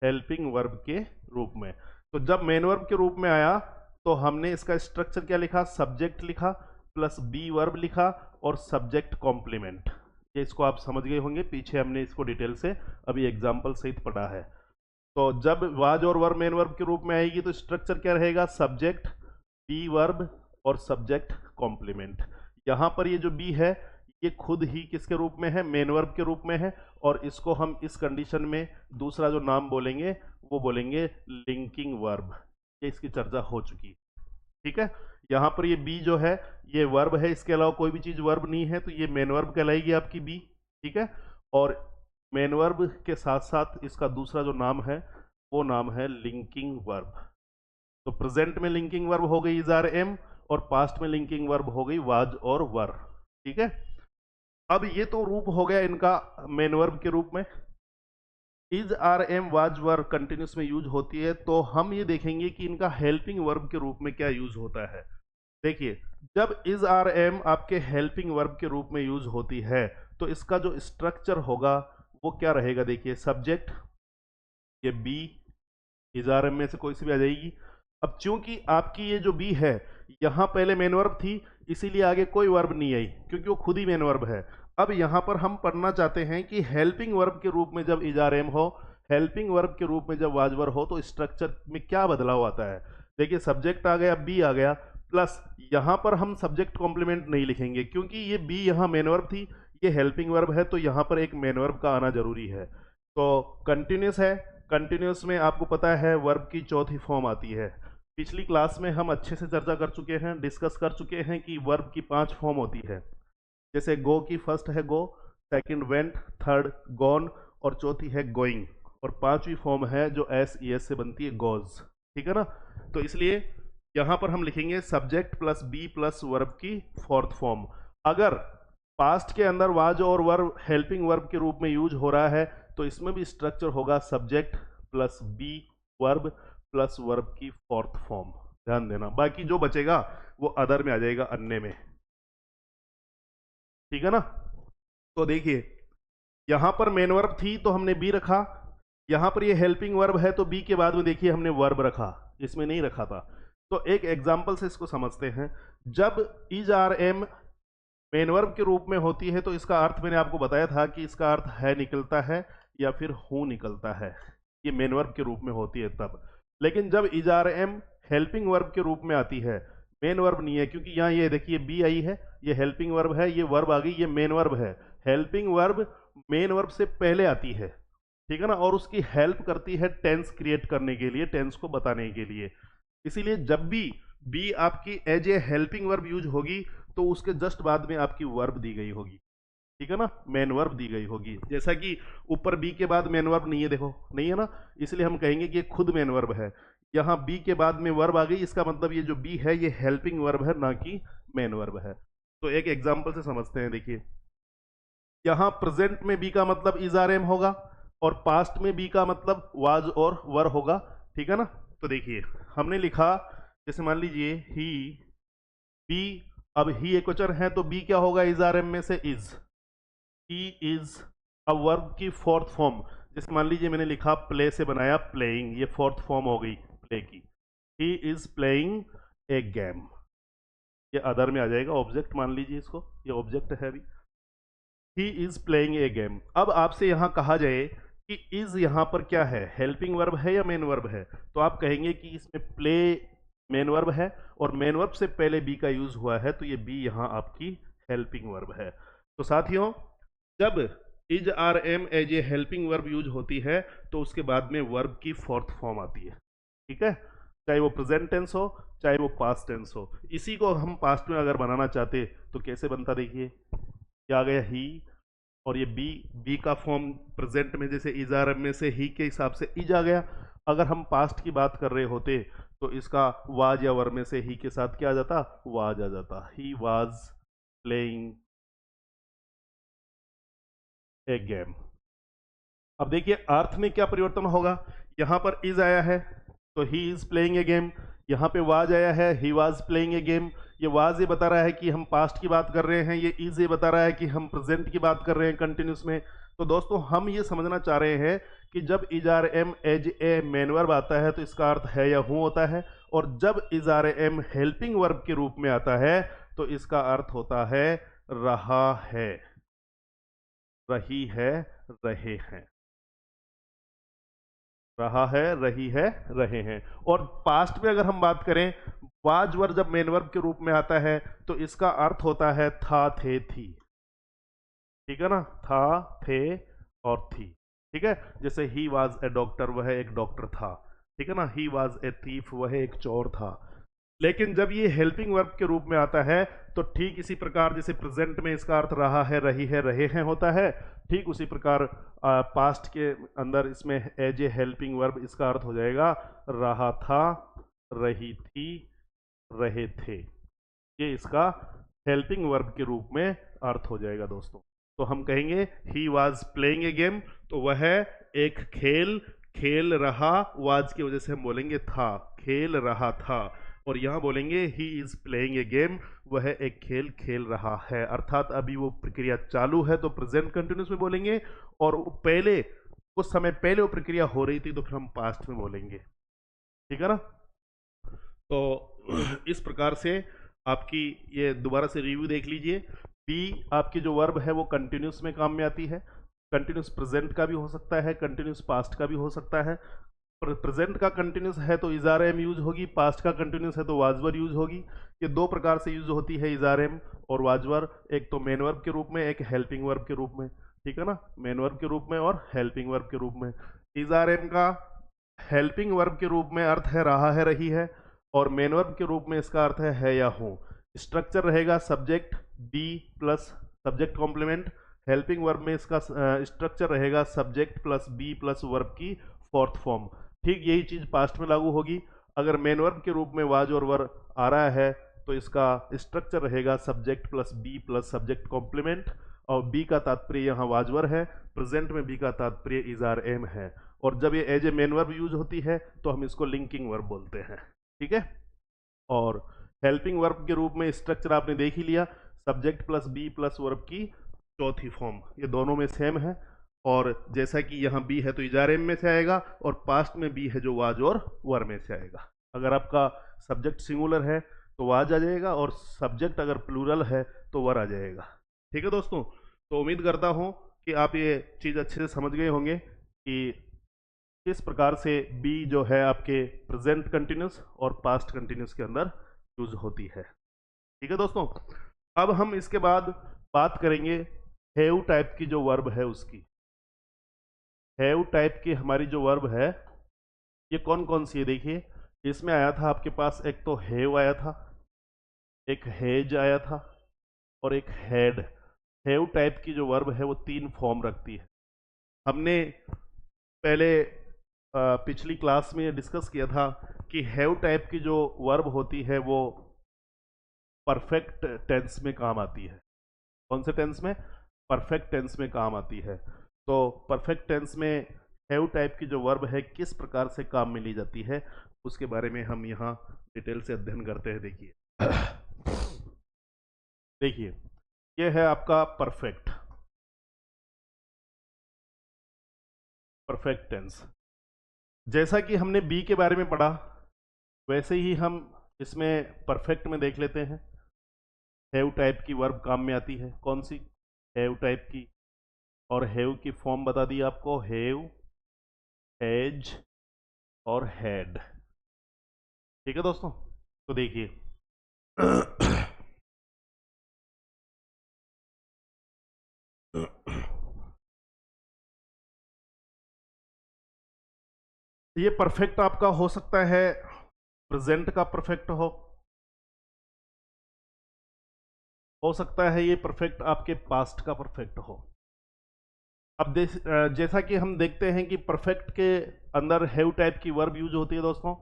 हेल्पिंग वर्ब के रूप में। तो जब मेन वर्ब के रूप में आया तो हमने इसका स्ट्रक्चर क्या लिखा, सब्जेक्ट लिखा प्लस बी वर्ब लिखा और सब्जेक्ट कॉम्प्लीमेंट। ये इसको आप समझ गए होंगे, पीछे हमने इसको डिटेल से अभी एग्जाम्पल सहित पढ़ा है। तो जब वाज और वर्ब मेन वर्ब के रूप में आएगी तो स्ट्रक्चर क्या रहेगा, सब्जेक्ट बी वर्ब और सब्जेक्ट कॉम्प्लीमेंट। यहां पर ये जो बी है ये खुद ही किसके रूप में है, मेन वर्ब के रूप में है, और इसको हम इस कंडीशन में दूसरा जो नाम बोलेंगे वो बोलेंगे लिंकिंग वर्ब। ये इसकी चर्चा हो चुकी। ठीक है, यहां पर ये बी जो है ये वर्ब है, इसके अलावा कोई भी चीज वर्ब नहीं है, तो ये मेन वर्ब कहलाएगी आपकी बी। ठीक है, और मेन वर्ब के साथ साथ इसका दूसरा जो नाम है वो नाम है लिंकिंग वर्ब। तो प्रेजेंट में लिंकिंग वर्ब हो गई इज आर एम, और पास्ट में लिंकिंग वर्ब हो गई वाज और वर। ठीक है, अब ये तो रूप हो गया इनका मेन वर्ब के रूप में। Is are am was were continuous में यूज होती है, तो हम ये देखेंगे कि इनका हेल्पिंग वर्ब के रूप में क्या यूज होता है। देखिए, जब इज आर एम आपके हेल्पिंग वर्ब के रूप में यूज होती है तो इसका जो स्ट्रक्चर होगा वो क्या रहेगा। देखिए, सब्जेक्ट ये बी, इज आर एम में से कोई सी भी आ जाएगी। अब चूंकि आपकी ये जो बी है यहां पहले मेन वर्ब थी, इसीलिए आगे कोई वर्ब नहीं आई क्योंकि वो खुद ही मेन वर्ब है। अब यहां पर हम पढ़ना चाहते हैं कि हेल्पिंग वर्ब के रूप में जब इज आर एम हो, हेल्पिंग वर्ब के रूप में जब वाजवर हो, तो स्ट्रक्चर में क्या बदलाव आता है। देखिए, सब्जेक्ट आ गया, बी आ गया, प्लस यहां पर हम सब्जेक्ट कॉम्प्लीमेंट नहीं लिखेंगे क्योंकि ये बी यहां मेन वर्ब थी, ये हेल्पिंग वर्ब है, तो यहां पर एक मेन वर्ब का आना जरूरी है। तो कंटिन्यूस है, कंटिन्यूस में आपको पता है वर्ब की चौथी फॉर्म आती है। पिछली क्लास में हम अच्छे से चर्चा कर चुके हैं, डिस्कस कर चुके हैं कि वर्ब की 5 फॉर्म होती है। जैसे गो की फर्स्ट है गो, सेकंड वेंट, थर्ड गॉन और चौथी है गोइंग, और पांचवी फॉर्म है जो एस ई एस से बनती है गोज। ठीक है ना, तो इसलिए यहां पर हम लिखेंगे subject plus be plus verb की फोर्थ फॉर्म। अगर पास्ट के अंदर वाज और वर्ब हेल्पिंग वर्ब के रूप में यूज हो रहा है तो इसमें भी स्ट्रक्चर होगा subject plus be verb plus verb की फोर्थ फॉर्म। ध्यान देना, बाकी जो बचेगा वो अदर में आ जाएगा, अन्य में। ठीक है ना, तो देखिए यहां पर मेन वर्ब थी तो हमने बी रखा, यहां पर ये हेल्पिंग वर्ब है तो बी के बाद में देखिए हमने वर्ब रखा, इसमें नहीं रखा था। तो एक एग्जांपल से इसको समझते हैं। जब is are am main verb के रूप में होती है तो इसका अर्थ मैंने आपको बताया था कि इसका अर्थ है निकलता है या फिर हूं निकलता है, ये मेन वर्ब के रूप में होती है तब। लेकिन जब is are am helping verb के रूप में आती है, मेन वर्ब नहीं है, क्योंकि यहाँ ये देखिए बी आई है, ये हेल्पिंग वर्ब है, ये वर्ब आ गई, ये मेन वर्ब है। हेल्पिंग वर्ब मेन वर्ब से पहले आती है, ठीक है ना, और उसकी हेल्प करती है टेंस क्रिएट करने के लिए, टेंस को बताने के लिए। इसीलिए जब भी बी आपकी as a helping verb use होगी तो उसके जस्ट बाद में आपकी वर्ब दी गई होगी। ठीक है ना, मेन वर्ब दी गई होगी। जैसा कि ऊपर बी के बाद मेन वर्ब नहीं है, देखो नहीं है ना, इसलिए हम कहेंगे कि ये खुद मेन वर्ब है। यहाँ बी के बाद में वर्ब आ गई, इसका मतलब ये जो बी है ये हेल्पिंग वर्ब है, ना कि मेन वर्ब है। तो एक एग्जाम्पल से समझते हैं। देखिए, यहाँ प्रेजेंट में बी का मतलब इज आर एम होगा और पास्ट में बी का मतलब वाज और वर होगा। ठीक है ना, तो देखिए हमने लिखा, जैसे मान लीजिए ही बी, अब ही एक वचन है तो बी क्या होगा, इज आर एम में से इज। ही इज अब वर्ब की फोर्थ फॉर्म, जैसे मान लीजिए मैंने लिखा प्ले से बनाया प्लेइंग, ये फोर्थ फॉर्म हो गई प्ले की। He is playing a game, ये अदर में आ जाएगा, ऑब्जेक्ट मान लीजिए इसको, ये ऑब्जेक्ट है अभी। He is playing a game. अब आपसे यहां कहा जाए कि इज यहां पर क्या है, हेल्पिंग वर्ब है या मेन वर्ब है, तो आप कहेंगे कि इसमें प्ले मेन वर्ब है और मेन वर्ब से पहले बी का यूज हुआ है, तो ये बी यहां आपकी हेल्पिंग वर्ब है। तो साथियों, जब is are am as a helping verb use होती है तो उसके बाद में वर्ब की फोर्थ फॉर्म आती है। ठीक है, चाहे वो प्रेजेंट टेंस हो चाहे वो पास्ट टेंस हो। इसी को हम पास्ट में अगर बनाना चाहते तो कैसे बनता, देखिए क्या आ गया ही, और ये बी, बी का फॉर्म प्रेजेंट में जैसे इज आर एम में से ही के हिसाब से इज आ गया। अगर हम पास्ट की बात कर रहे होते तो इसका वाज या वर में से ही के साथ क्या आ जाता, वाज आ जाता। He was playing a game. अब देखिए अर्थ में क्या परिवर्तन होगा, यहां पर इज आया है तो he is playing a game, यहां पे वाज आया है he was playing a game. ये वाज ये बता रहा है कि हम पास्ट की बात कर रहे हैं, ये इज ये बता रहा है कि हम प्रेजेंट की बात कर रहे हैं कंटिन्यूस में। तो दोस्तों हम ये समझना चाह रहे हैं कि जब is are am as a main verb आता है तो इसका अर्थ है या हूं होता है, और जब is are am helping verb के रूप में आता है तो इसका अर्थ होता है रहा है, रही है, रहे हैं, रहा है, रही है, रहे हैं। और पास्ट में अगर हम बात करें, वाज वर्ब जब मेन वर्ब के रूप में आता है तो इसका अर्थ होता है था, थे, थी। ठीक है ना, था, थे और थी। ठीक है, जैसे ही वाज ए डॉक्टर, वह एक डॉक्टर था। ठीक है ना, ही वाज ए थीफ, वह एक चोर था। लेकिन जब ये हेल्पिंग वर्ब के रूप में आता है तो ठीक इसी प्रकार जैसे प्रेजेंट में इसका अर्थ रहा है, रही है, रहे हैं होता है, ठीक उसी प्रकार पास्ट के अंदर इसमें एज ए हेल्पिंग वर्ब इसका अर्थ हो जाएगा रहा था, रही थी, रहे थे। ये इसका हेल्पिंग वर्ब के रूप में अर्थ हो जाएगा दोस्तों। तो हम कहेंगे he was playing a game, तो वह एक खेल खेल रहा, वाज की वजह से हम बोलेंगे था, खेल रहा था। और यहां बोलेंगे he is playing a game, वह एक खेल खेल रहा है, अर्थात अभी वो प्रक्रिया चालू है तो प्रेजेंट कंटिन्यूस में बोलेंगे, और पहले कुछ समय पहले वो प्रक्रिया हो रही थी तो फिर हम पास्ट में बोलेंगे। ठीक है ना, तो इस प्रकार से आपकी ये दोबारा से रिव्यू देख लीजिए। बी आपकी जो वर्ब है वो कंटिन्यूस में काम में आती है, कंटिन्यूस प्रेजेंट का भी हो सकता है, कंटिन्यूस पास्ट का भी हो सकता है। प्रेजेंट का कंटिन्यूस है तो इज आर एम यूज होगी, पास्ट का कंटिन्यूस है तो वाजवर यूज होगी। ये दो प्रकार से यूज होती है इज आर एम और वाजवर, एक तो मेन वर्ब के रूप में, एक हेल्पिंग वर्ब के रूप में। ठीक है ना, मेन वर्ब के रूप में और हेल्पिंग वर्ब के रूप में। इज आर एम का हेल्पिंग वर्ब के रूप में अर्थ है रहा है, रही है, और मेन वर्ब के रूप में इसका अर्थ है या हूं। स्ट्रक्चर रहेगा subject be plus subject complement, helping verb में इसका स्ट्रक्चर रहेगा subject plus be plus verb की फोर्थ फॉर्म। ठीक यही चीज पास्ट में लागू होगी। अगर मेन वर्ब के रूप में वाज और वर आ रहा है तो इसका स्ट्रक्चर रहेगा subject plus be plus subject complement, और बी का तात्पर्य यहाँ वाजवर है, प्रेजेंट में बी का तात्पर्य इज आर एम है, और जब ये as a main verb use होती है तो हम इसको लिंकिंग वर्ब बोलते हैं। ठीक है, और हेल्पिंग वर्ब के रूप में स्ट्रक्चर आपने देख ही लिया, subject plus be plus verb की चौथी फॉर्म, ये दोनों में सेम है। और जैसा कि यहाँ बी है तो इजारे में से आएगा, और पास्ट में बी है जो वाज और वर में से आएगा। अगर आपका सब्जेक्ट सिंगुलर है तो वाज आ जाएगा, और सब्जेक्ट अगर प्लूरल है तो वर आ जाएगा। ठीक है दोस्तों, तो उम्मीद करता हूँ कि आप ये चीज़ अच्छे से समझ गए होंगे कि किस प्रकार से बी जो है आपके प्रेजेंट कंटिन्यूस और पास्ट कंटिन्यूस के अंदर यूज होती है। ठीक है दोस्तों, अब हम इसके बाद बात करेंगे हैव टाइप की जो वर्ब है उसकी। हैव टाइप की हमारी जो वर्ब है ये कौन कौन सी है, देखिए इसमें आया था आपके पास, एक तो हैव आया था, एक हैज आया था, और एक हैड। हैव टाइप की जो वर्ब है वो तीन फॉर्म रखती है। हमने पहले पिछली क्लास में डिस्कस किया था कि हैव टाइप की जो वर्ब होती है वो परफेक्ट टेंस में काम आती है। कौन से टेंस में? परफेक्ट टेंस में काम आती है। तो परफेक्ट टेंस में हैव टाइप की जो वर्ब है किस प्रकार से काम में ली जाती है उसके बारे में हम यहाँ डिटेल से अध्ययन करते हैं। देखिए देखिए ये है आपका परफेक्ट टेंस। जैसा कि हमने बी के बारे में पढ़ा वैसे ही हम इसमें परफेक्ट में देख लेते हैं। हैव टाइप की वर्ब काम में आती है, कौन सी? हैव टाइप की, और हैव की फॉर्म बता दी आपको, हैव, हैज और हैड। ठीक है दोस्तों, तो देखिए ये परफेक्ट आपका हो सकता है प्रेजेंट का परफेक्ट हो सकता है ये परफेक्ट आपके पास्ट का परफेक्ट हो। अब जैसा कि हम देखते हैं कि परफेक्ट के अंदर हैव टाइप की वर्ब यूज होती है दोस्तों,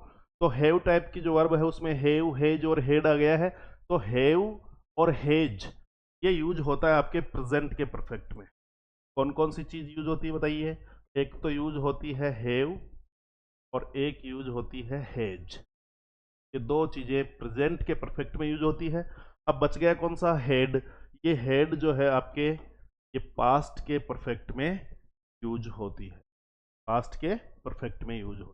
तो हैव टाइप की जो वर्ब है उसमें हैव, हेज और हेड आ गया है। तो हैव और हेज ये यूज होता है आपके प्रेजेंट के परफेक्ट में। कौन कौन सी चीज यूज होती है बताइए। एक तो यूज होती है हैव और एक यूज होती है हैज। ये दो चीजें प्रेजेंट के परफेक्ट में यूज होती है। अब बच गया कौन सा, हेड। ये हेड जो है आपके, ये पास्ट के परफेक्ट में यूज होती है, पास्ट के परफेक्ट में यूज होती है।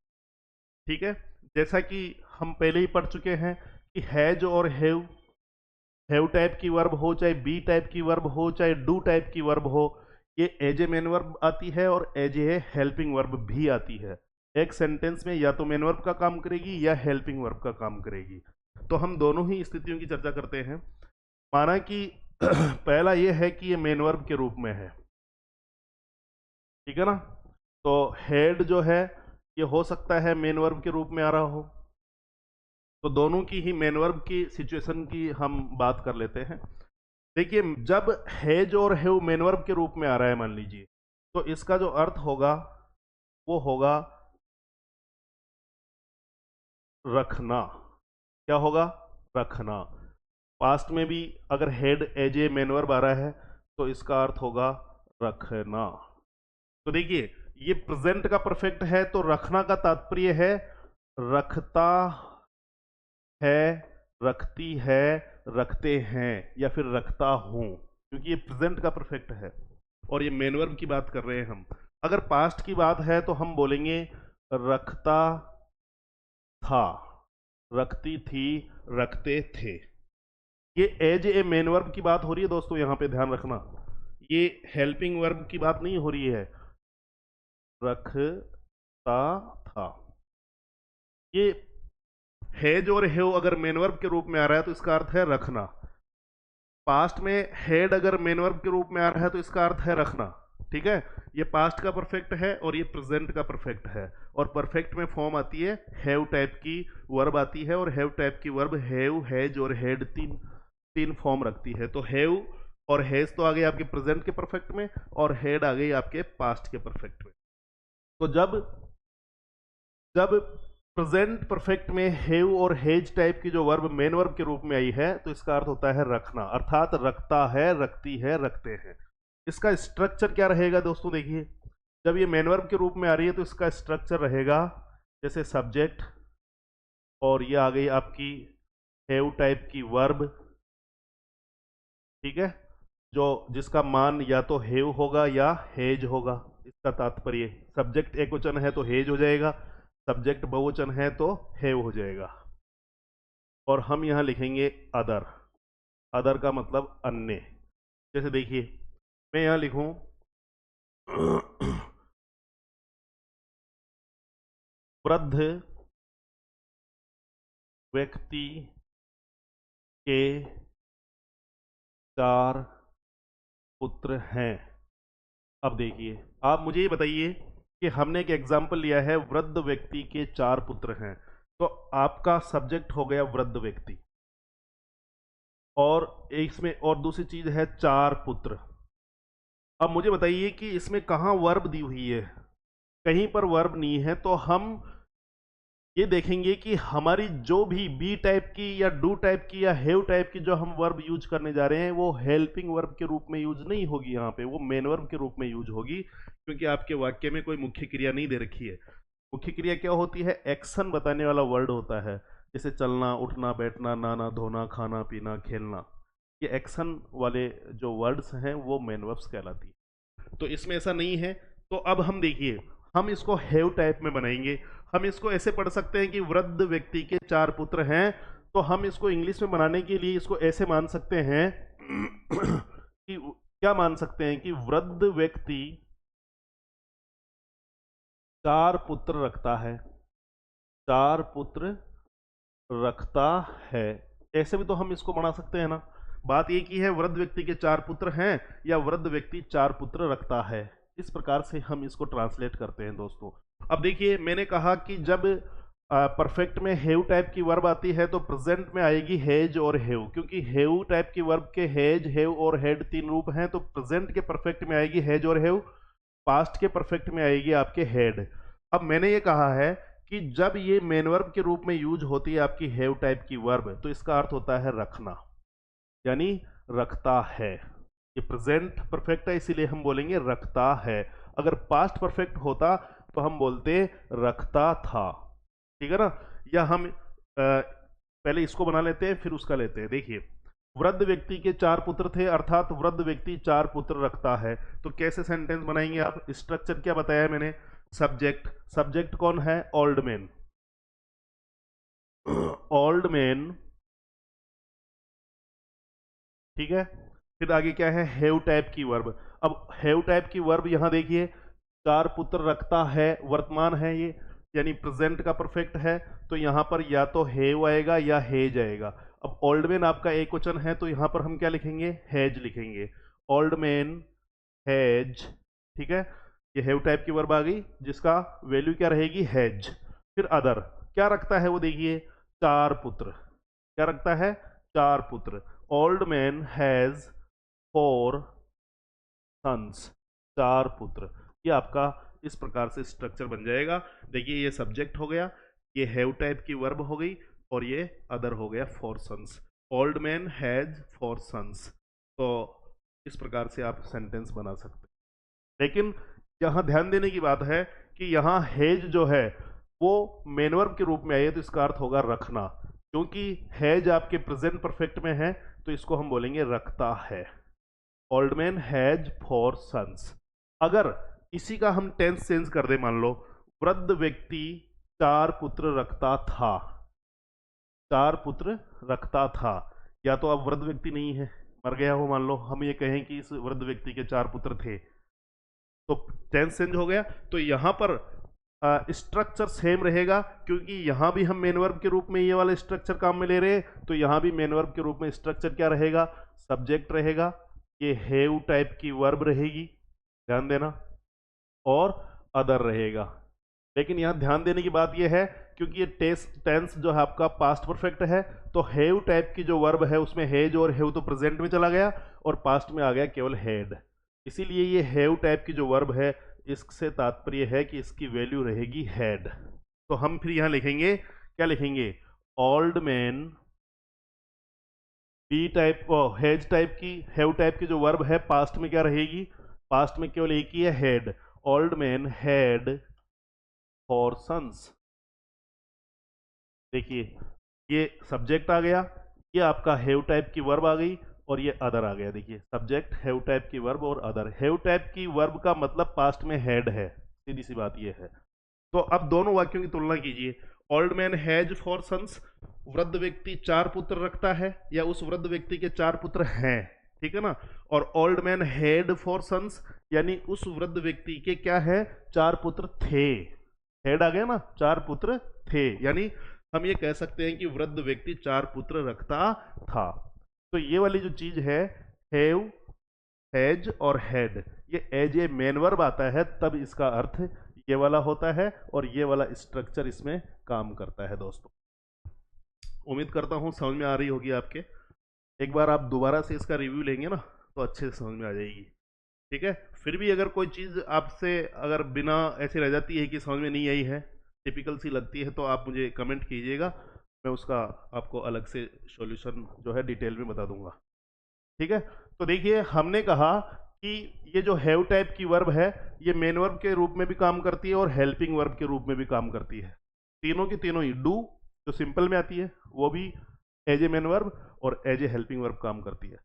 ठीक है, जैसा कि हम पहले ही पढ़ चुके हैं कि हैज और हैव टाइप की वर्ब हो, चाहे बी टाइप की वर्ब हो, चाहे डू टाइप की वर्ब हो, ये एज ए मेन वर्ब आती है और एज ए हेल्पिंग वर्ब भी आती है। एक सेंटेंस में या तो मेन वर्ब का काम करेगी या हेल्पिंग वर्ब का काम करेगी। तो हम दोनों ही स्थितियों की चर्चा करते हैं। माना कि पहला ये है कि ये मेन वर्ब के रूप में है, ठीक है ना। तो हेड जो है ये हो सकता है मेन वर्ब के रूप में आ रहा हो। तो दोनों की ही मेन वर्ब की सिचुएशन की हम बात कर लेते हैं। देखिए, जब हैज और हैव मेन वर्ब के रूप में आ रहा है मान लीजिए, तो इसका जो अर्थ होगा वो होगा रखना। क्या होगा, रखना। पास्ट में भी अगर had as a main verb आ रहा है तो इसका अर्थ होगा रखना। तो देखिए, ये प्रेजेंट का परफेक्ट है, तो रखना का तात्पर्य है रखता है, रखती है, रखते हैं, या फिर रखता हूं, क्योंकि ये प्रेजेंट का परफेक्ट है और ये मेन वर्ब की बात कर रहे हैं हम। अगर पास्ट की बात है तो हम बोलेंगे रखता था, रखती थी, रखते थे। ये एज ए मेन वर्ब की बात हो रही है दोस्तों, यहां पे ध्यान रखना। ये हेल्पिंग वर्ब की बात नहीं हो रही है। रखता था, ये हैज और हैव अगर मेन वर्ब के रूप में आ रहा है तो इसका अर्थ है रखना। पास्ट में हैड अगर मेन वर्ब के रूप में आ रहा है तो इसका अर्थ है रखना। ठीक है, ये पास्ट का परफेक्ट है और ये प्रेजेंट का परफेक्ट है। और परफेक्ट में फॉर्म आती है हैव टाइप की वर्ब आती है, और हैव टाइप की वर्ब हैव, हैज और हैड तीन फॉर्म रखती है। तो हैव और हैज तो आ गई आपके प्रेजेंट के परफेक्ट में, और हैड आ गई आपके पास्ट के परफेक्ट में। तो जब जब प्रेजेंट परफेक्ट में हैव और हैज टाइप की जो वर्ब मेन वर्ब के रूप में आई है तो इसका अर्थ होता है रखना, अर्थात रखता है, रखती है, रखते हैं। इसका स्ट्रक्चर क्या रहेगा दोस्तों, देखिए, जब ये मेन वर्ब के रूप में आ रही है तो इसका स्ट्रक्चर रहेगा जैसे सब्जेक्ट, और ये आ गई आपकी हैव टाइप की वर्ब, ठीक है, जो जिसका मान या तो हैव होगा या हैज होगा। इसका तात्पर्य, सब्जेक्ट एक वचन है तो हैज हो जाएगा, सब्जेक्ट बहुवचन है तो हैव हो जाएगा। और हम यहां लिखेंगे अदर। अदर का मतलब अन्य। जैसे देखिए, मैं यहां लिखूं वृद्ध व्यक्ति के 4 पुत्र हैं। अब देखिए, आप मुझे ये बताइए कि हमने एक एग्जाम्पल लिया है वृद्ध व्यक्ति के 4 पुत्र हैं, तो आपका सब्जेक्ट हो गया वृद्ध व्यक्ति, और इसमें और दूसरी चीज है 4 पुत्र। अब मुझे बताइए कि इसमें कहाँ वर्ब दी हुई है, कहीं पर वर्ब नहीं है। तो हम ये देखेंगे कि हमारी जो भी बी टाइप की या डू टाइप की या हैव टाइप की जो हम वर्ब यूज करने जा रहे हैं वो हेल्पिंग वर्ब के रूप में यूज नहीं होगी, यहाँ पे वो मेन वर्ब के रूप में यूज होगी, क्योंकि आपके वाक्य में कोई मुख्य क्रिया नहीं दे रखी है। मुख्य क्रिया क्या होती है, एक्शन बताने वाला वर्ड होता है, जैसे चलना, उठना, बैठना, नहाना, धोना, खाना, पीना, खेलना। ये एक्शन वाले जो वर्ड्स हैं वो मेन वर्ब्स कहलाती है। तो इसमें ऐसा नहीं है। तो अब हम देखिए, हम इसको हैव टाइप में बनाएंगे। हम इसको ऐसे पढ़ सकते हैं कि वृद्ध व्यक्ति के 4 पुत्र हैं। तो हम इसको इंग्लिश में बनाने के लिए इसको ऐसे मान सकते हैं कि क्या मान सकते हैं कि वृद्ध व्यक्ति 4 पुत्र रखता है, 4 पुत्र रखता है। ऐसे भी तो हम इसको बना सकते हैं ना। बात ये की है वृद्ध व्यक्ति के 4 पुत्र हैं या वृद्ध व्यक्ति 4 पुत्र रखता है, इस प्रकार से हम इसको ट्रांसलेट करते हैं दोस्तों। अब देखिए, मैंने कहा कि जब परफेक्ट में हैव टाइप की वर्ब आती है तो प्रेजेंट में आएगी हैज और हैव, क्योंकि हैव टाइप की वर्ब के हैज, हैव और हैड 3 रूप हैं। तो प्रेजेंट के परफेक्ट में आएगी हैज और हैव, पास्ट के परफेक्ट में आएगी आपके हैड। अब मैंने ये कहा है कि जब ये मेन वर्ब के रूप में यूज होती है आपकी हैव टाइप की वर्ब, तो इसका अर्थ होता है रखना, यानी रखता है। ये प्रेजेंट परफेक्ट है इसीलिए हम बोलेंगे रखता है। अगर पास्ट परफेक्ट होता तो हम बोलते रखता था। ठीक है ना। या हम पहले इसको बना लेते हैं फिर उसका लेते हैं। देखिए, वृद्ध व्यक्ति के 4 पुत्र थे, अर्थात वृद्ध व्यक्ति 4 पुत्र रखता है। तो कैसे सेंटेंस बनाएंगे आप? स्ट्रक्चर क्या बताया मैंने? सब्जेक्ट, सब्जेक्ट कौन है? Old man. ओल्ड मैन, ठीक है। फिर आगे क्या है? हैव टाइप की वर्ब। अब हैव टाइप की वर्ब यहां देखिए, 4 पुत्र रखता है, वर्तमान है ये, यानी प्रेजेंट का परफेक्ट है, तो यहां पर या तो हैव आएगा या हैज आएगा। अब ओल्ड मैन आपका एक वचन है तो यहां पर हम क्या लिखेंगे? हैज लिखेंगे। ओल्ड मैन हैज, ठीक है। ये हैव टाइप की वर्ब आ गई जिसका वैल्यू क्या रहेगी? हैज। फिर अदर क्या रखता है वो देखिए, 4 पुत्र। क्या रखता है? 4 पुत्र। ओल्ड मैन हैज 4 सन्स, 4 पुत्र। ये आपका इस प्रकार से स्ट्रक्चर बन जाएगा। देखिए, ये सब्जेक्ट हो गया, ये हैव टाइप की वर्ब हो गई, और ये अदर हो गया 4 sons. Old man has 4 sons. तो इस प्रकार से आप सेंटेंस बना सकते हैं। लेकिन यहाँ ध्यान देने की बात है कि यहाँ हैज जो है वो मेन वर्ब के रूप में आई है, तो इसका अर्थ होगा रखना। क्योंकि हैज आपके प्रेजेंट परफेक्ट में है तो इसको हम बोलेंगे रखता है। Old man has 4 sons. अगर इसी का हम टेंस चेंज कर दे, मान लो वृद्ध व्यक्ति 4 पुत्र रखता था। 4 पुत्र रखता था, या तो अब वृद्ध व्यक्ति नहीं है, मर गया हो, मान लो हम ये कहें कि इस वृद्ध व्यक्ति के 4 पुत्र थे, तो टेंस चेंज हो गया। तो यहां पर स्ट्रक्चर सेम रहेगा, क्योंकि यहां भी हम मेन वर्ब के रूप में ये वाला स्ट्रक्चर काम में ले रहे हैं, तो यहां भी मेन वर्ब के रूप में स्ट्रक्चर क्या रहेगा? सब्जेक्ट रहेगा, ये हैव टाइप की वर्ब रहेगी, ध्यान देना, और अदर रहेगा। लेकिन यहां ध्यान देने की बात यह है, क्योंकि ये टेंस जो है आपका पास्ट परफेक्ट है, तो हैव टाइप की जो वर्ब है उसमें हैज और हैव तो प्रेजेंट में चला गया और पास्ट में आ गया केवल हैड। इसीलिए ये हैव टाइप की जो वर्ब है, इससे तात्पर्य है कि इसकी वैल्यू रहेगी हैड। तो हम फिर यहां लिखेंगे, क्या लिखेंगे? Old man B type, has type की, हैव टाइप की जो वर्ब है पास्ट में क्या रहेगी? पास्ट में केवल एक ही है, had. Old man had 4 sons. देखिए, ये सब्जेक्ट आ गया, ये आपका हैव टाइप की वर्ब आ गई, और ये अदर आ गया। देखिए, सब्जेक्ट, हैव टाइप की वर्ब और अदर। हैव टाइप की वर्ब का मतलब पास्ट में हैड है, सीधी सी बात ये है। तो अब दोनों वाक्यों की तुलना कीजिए। ओल्ड मैन हैज 4 सन्स, वृद्ध व्यक्ति 4 पुत्र रखता है, या उस वृद्ध व्यक्ति के 4 पुत्र हैं, ठीक है ना। और ओल्ड मैन हैड 4 सन्स, यानी उस वृद्ध व्यक्ति के क्या है? 4 पुत्र थे। हैड आ गया ना, 4 पुत्र थे, यानी हम ये कह सकते हैं कि वृद्ध व्यक्ति 4 पुत्र रखता था। तो ये वाली जो चीज है, हैव, हैज और हैड, ये एज ए मेन वर्ब आता है तब इसका अर्थ ये वाला होता है, और ये वाला स्ट्रक्चर इसमें काम करता है। दोस्तों, उम्मीद करता हूं समझ में आ रही होगी आपके। एक बार आप दोबारा से इसका रिव्यू लेंगे ना तो अच्छे से समझ में आ जाएगी, ठीक है। फिर भी अगर कोई चीज़ आपसे अगर बिना ऐसे रह जाती है कि समझ में नहीं आई है, टिपिकल सी लगती है, तो आप मुझे कमेंट कीजिएगा, मैं उसका आपको अलग से सॉल्यूशन जो है डिटेल में बता दूंगा, ठीक है। तो देखिए, हमने कहा कि ये जो हैव टाइप की वर्ब है ये मेन वर्ब के रूप में भी काम करती है और हेल्पिंग वर्ब के रूप में भी काम करती है। तीनों की तीनों ही, डू जो सिंपल में आती है वो भी एज ए मेन वर्ब और एज ए हेल्पिंग वर्ब काम करती है।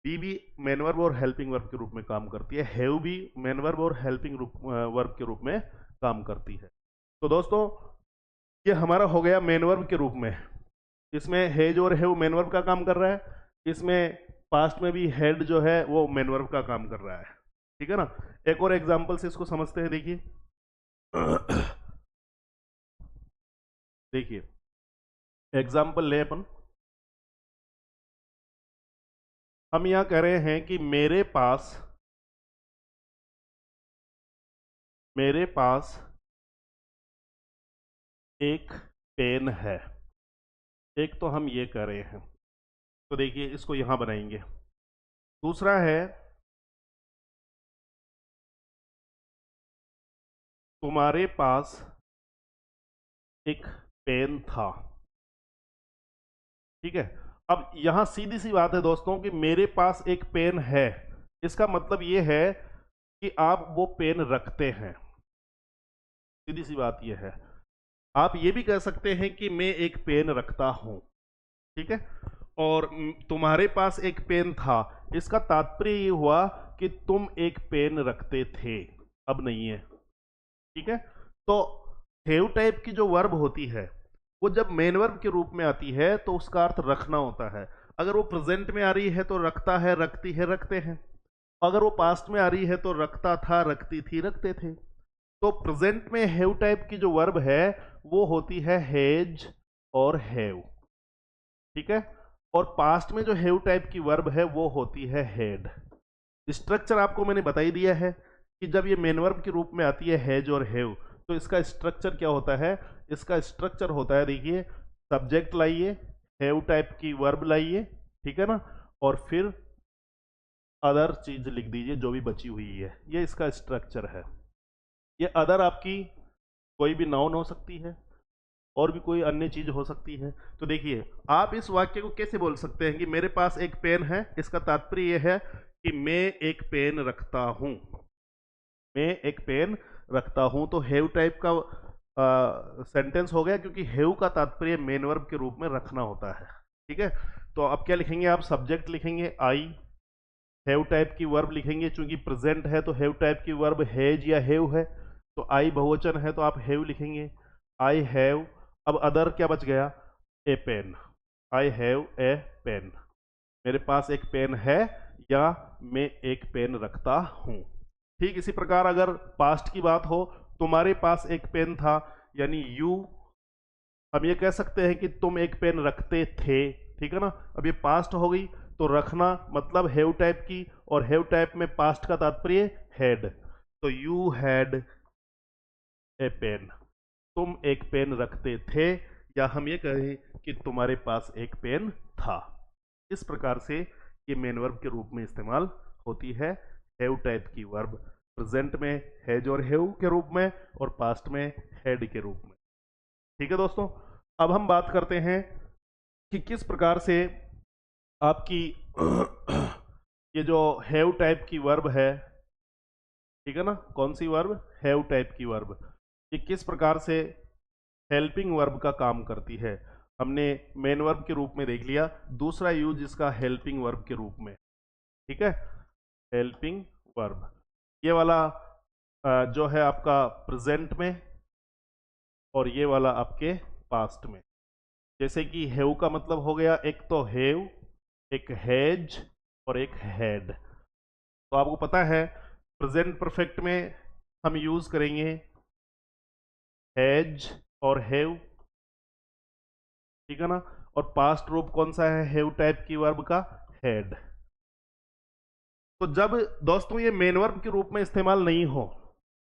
बी भी मेन वर्ब और हेल्पिंग वर्ब के रूप में काम करती है। हैव भी मेन वर्ब और हेल्पिंग वर्ब के रूप में काम करती है। तो दोस्तों, ये हमारा हो गया मेन वर्ब के रूप में। इसमें हैज और हैव मेन वर्ब का काम कर रहा है, इसमें पास्ट में भी हैड जो है वो मेन वर्ब का काम कर रहा है, ठीक है ना। एक और एग्जांपल से इसको समझते हैं। देखिए देखिए, एग्जांपल ले अपन। हम यहां कह रहे हैं कि मेरे पास एक पेन है। एक तो हम ये कह रहे हैं, तो देखिए इसको यहां बनाएंगे। दूसरा है, तुम्हारे पास एक पेन था, ठीक है। अब यहां सीधी सी बात है दोस्तों कि मेरे पास एक पेन है, इसका मतलब ये है कि आप वो पेन रखते हैं, सीधी सी बात ये है। आप ये भी कह सकते हैं कि मैं एक पेन रखता हूं, ठीक है, और तुम्हारे पास एक पेन था, इसका तात्पर्य ये हुआ कि तुम एक पेन रखते थे, अब नहीं है, ठीक है। तो हैव टाइप की जो वर्ब होती है वो जब मेन वर्ब के रूप में आती है तो उसका अर्थ रखना होता है। अगर वो प्रेजेंट में आ रही है तो रखता है, रखती है, रखते हैं। अगर वो पास्ट में आ रही है तो रखता था, रखती थी, रखते थे। तो प्रेजेंट में हैव टाइप की जो वर्ब है वो होती है हैज और हैव, ठीक है। और पास्ट में जो हैव टाइप की वर्ब है वो होती है हैड। स्ट्रक्चर आपको मैंने बता ही दिया है कि जब ये मेन वर्ब के रूप में आती है हैज और हैव तो इसका स्ट्रक्चर क्या होता है। इसका स्ट्रक्चर होता है, देखिए, सब्जेक्ट लाइए, हैव टाइप की वर्ब लाइए, ठीक है ना, और फिर अदर चीज लिख दीजिए जो भी बची हुई है। ये इसका स्ट्रक्चर है। ये अदर आपकी कोई भी नाउन हो सकती है और भी कोई अन्य चीज हो सकती है। तो देखिए, आप इस वाक्य को कैसे बोल सकते हैं कि मेरे पास एक पेन है, इसका तात्पर्य यह है कि मैं एक पेन रखता हूं, मैं एक पेन रखता हूं। तो हैव टाइप का सेंटेंस हो गया, क्योंकि हैव का तात्पर्य मेन वर्ब के रूप में रखना होता है, ठीक है। तो अब क्या लिखेंगे आप, सब्जेक्ट लिखेंगे आई, हैव टाइप की वर्ब लिखेंगे, चूंकि प्रेजेंट है तो हैव टाइप की वर्ब हैज या हैव है, तो आई बहुवचन है तो आप हैव लिखेंगे, आई हैव। अब अदर क्या बच गया, a pen, I have a pen, मेरे पास एक पेन है या मैं एक पेन रखता हूं। ठीक इसी प्रकार अगर पास्ट की बात हो, तुम्हारे पास एक पेन था, यानी यू, हम ये कह सकते हैं कि तुम एक पेन रखते थे, ठीक है ना। अब ये पास्ट हो गई तो रखना मतलब हैव टाइप की, और हैव टाइप में पास्ट का तात्पर्य हैड, तो यू हैड ए पेन, तुम एक पेन रखते थे, या हम ये कहें कि तुम्हारे पास एक पेन था। इस प्रकार से ये मेन वर्ब के रूप में इस्तेमाल होती है, हैव टाइप की वर्ब प्रेजेंट में हैज और हैव के रूप में और पास्ट में हैड के रूप में, ठीक है दोस्तों। अब हम बात करते हैं कि किस प्रकार से आपकी ये जो हैव टाइप की वर्ब है, ठीक है ना, कौन सी वर्ब, हैव टाइप की वर्ब, ये किस प्रकार से हेल्पिंग वर्ब का काम करती है। हमने मेन वर्ब के रूप में देख लिया, दूसरा यूज इसका हेल्पिंग वर्ब के रूप में, ठीक है। हेल्पिंग वर्ब ये वाला जो है आपका प्रेजेंट में, और ये वाला आपके पास्ट में। जैसे कि हैव का मतलब हो गया, एक तो हैव, एक हैज और एक हैड। तो आपको पता है प्रेजेंट परफेक्ट में हम यूज करेंगे हैज और हैव, ठीक है ना, और पास्ट रूप कौन सा है हैव टाइप की वर्ब का, हैड। तो जब दोस्तों ये मेन वर्ब के रूप में इस्तेमाल नहीं हो,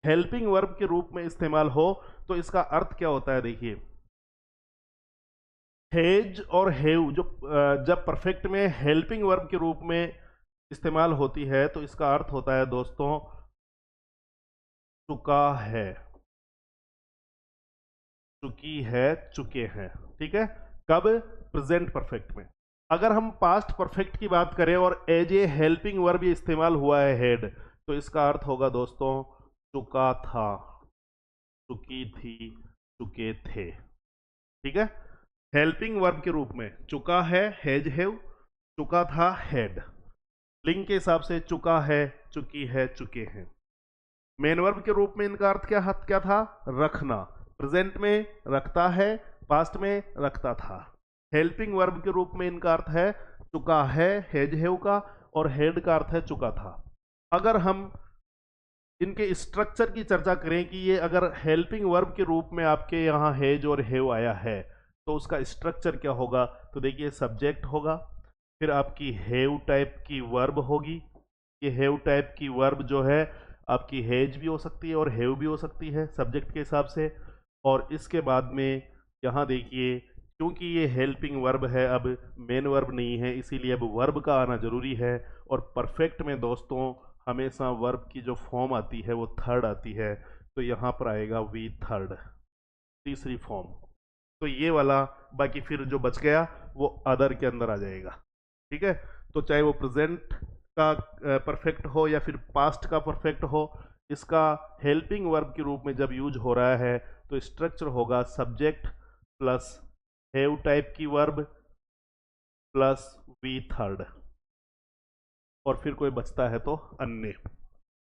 हेल्पिंग वर्ब के रूप में इस्तेमाल हो, तो इसका अर्थ क्या होता है, देखिए, हैज और हैव जो जब परफेक्ट में हेल्पिंग वर्ब के रूप में इस्तेमाल होती है तो इसका अर्थ होता है दोस्तों चुका है, चुकी है, चुके हैं, ठीक है। कब, प्रेजेंट परफेक्ट में। अगर हम पास्ट परफेक्ट की बात करें और एज ए हेल्पिंग वर्ब इस्तेमाल हुआ है हेड, तो इसका अर्थ होगा दोस्तों चुका था, चुकी थी, चुके थे, ठीक है। हेल्पिंग वर्ब के रूप में चुका है हैज हैव, चुका था हैड। लिंग के हिसाब से चुका है, चुकी है, चुके हैं। मेन वर्ब के रूप में इनका अर्थ क्या था, रखना, प्रेजेंट में रखता है, पास्ट में रखता था। हेल्पिंग वर्ब के रूप में इनका अर्थ है चुका है, हैज हैव का, और हेड का अर्थ है चुका था। अगर हम इनके स्ट्रक्चर की चर्चा करें कि ये अगर हेल्पिंग वर्ब के रूप में आपके यहाँ हैज और हैव आया है तो उसका स्ट्रक्चर क्या होगा, तो देखिए, सब्जेक्ट होगा, फिर आपकी हैव टाइप की वर्ब होगी। ये हैव टाइप की वर्ब जो है आपकी हैज भी हो सकती है और हैव भी हो सकती है सब्जेक्ट के हिसाब से। और इसके बाद में यहाँ देखिए, क्योंकि ये हेल्पिंग वर्ब है, अब मेन वर्ब नहीं है, इसीलिए अब वर्ब का आना जरूरी है। और परफेक्ट में दोस्तों हमेशा वर्ब की जो फॉर्म आती है वो थर्ड आती है, तो यहाँ पर आएगा वी थर्ड, तीसरी फॉर्म। तो ये वाला, बाकी फिर जो बच गया वो अदर के अंदर आ जाएगा, ठीक है। तो चाहे वो प्रेजेंट का परफेक्ट हो या फिर पास्ट का परफेक्ट हो, इसका हेल्पिंग वर्ब के रूप में जब यूज हो रहा है तो स्ट्रक्चर होगा सब्जेक्ट प्लस हैव टाइप की वर्ब प्लस वी थर्ड, और फिर कोई बचता है तो अन्य।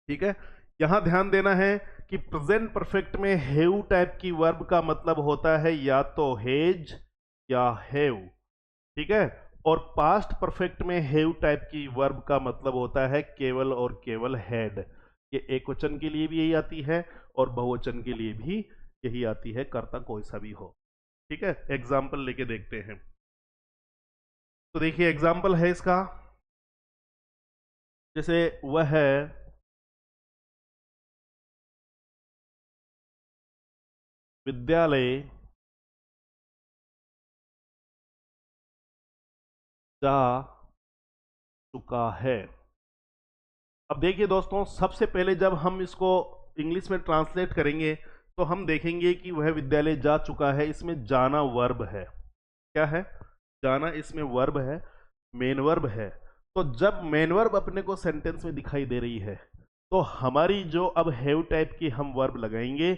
ठीक है, यहां ध्यान देना है कि प्रेजेंट परफेक्ट में हैव टाइप की वर्ब का मतलब होता है या तो हैज या हैव। ठीक है, और पास्ट परफेक्ट में हैव टाइप की वर्ब का मतलब होता है केवल और केवल हैड। ये एक वचन के लिए भी यही आती है और बहुवचन के लिए भी यही आती है, कर्ता कोई सा भी हो। ठीक है, एग्जाम्पल लेके देखते हैं। तो देखिए एग्जाम्पल है इसका, जैसे वह है विद्यालय जा चुका है। अब देखिए दोस्तों, सबसे पहले जब हम इसको इंग्लिश में ट्रांसलेट करेंगे तो हम देखेंगे कि वह विद्यालय जा चुका है, इसमें जाना वर्ब है। क्या है? जाना इसमें वर्ब है, मेन वर्ब है। तो जब मेन वर्ब अपने को सेंटेंस में दिखाई दे रही है तो हमारी जो अब हैव टाइप की हम वर्ब लगाएंगे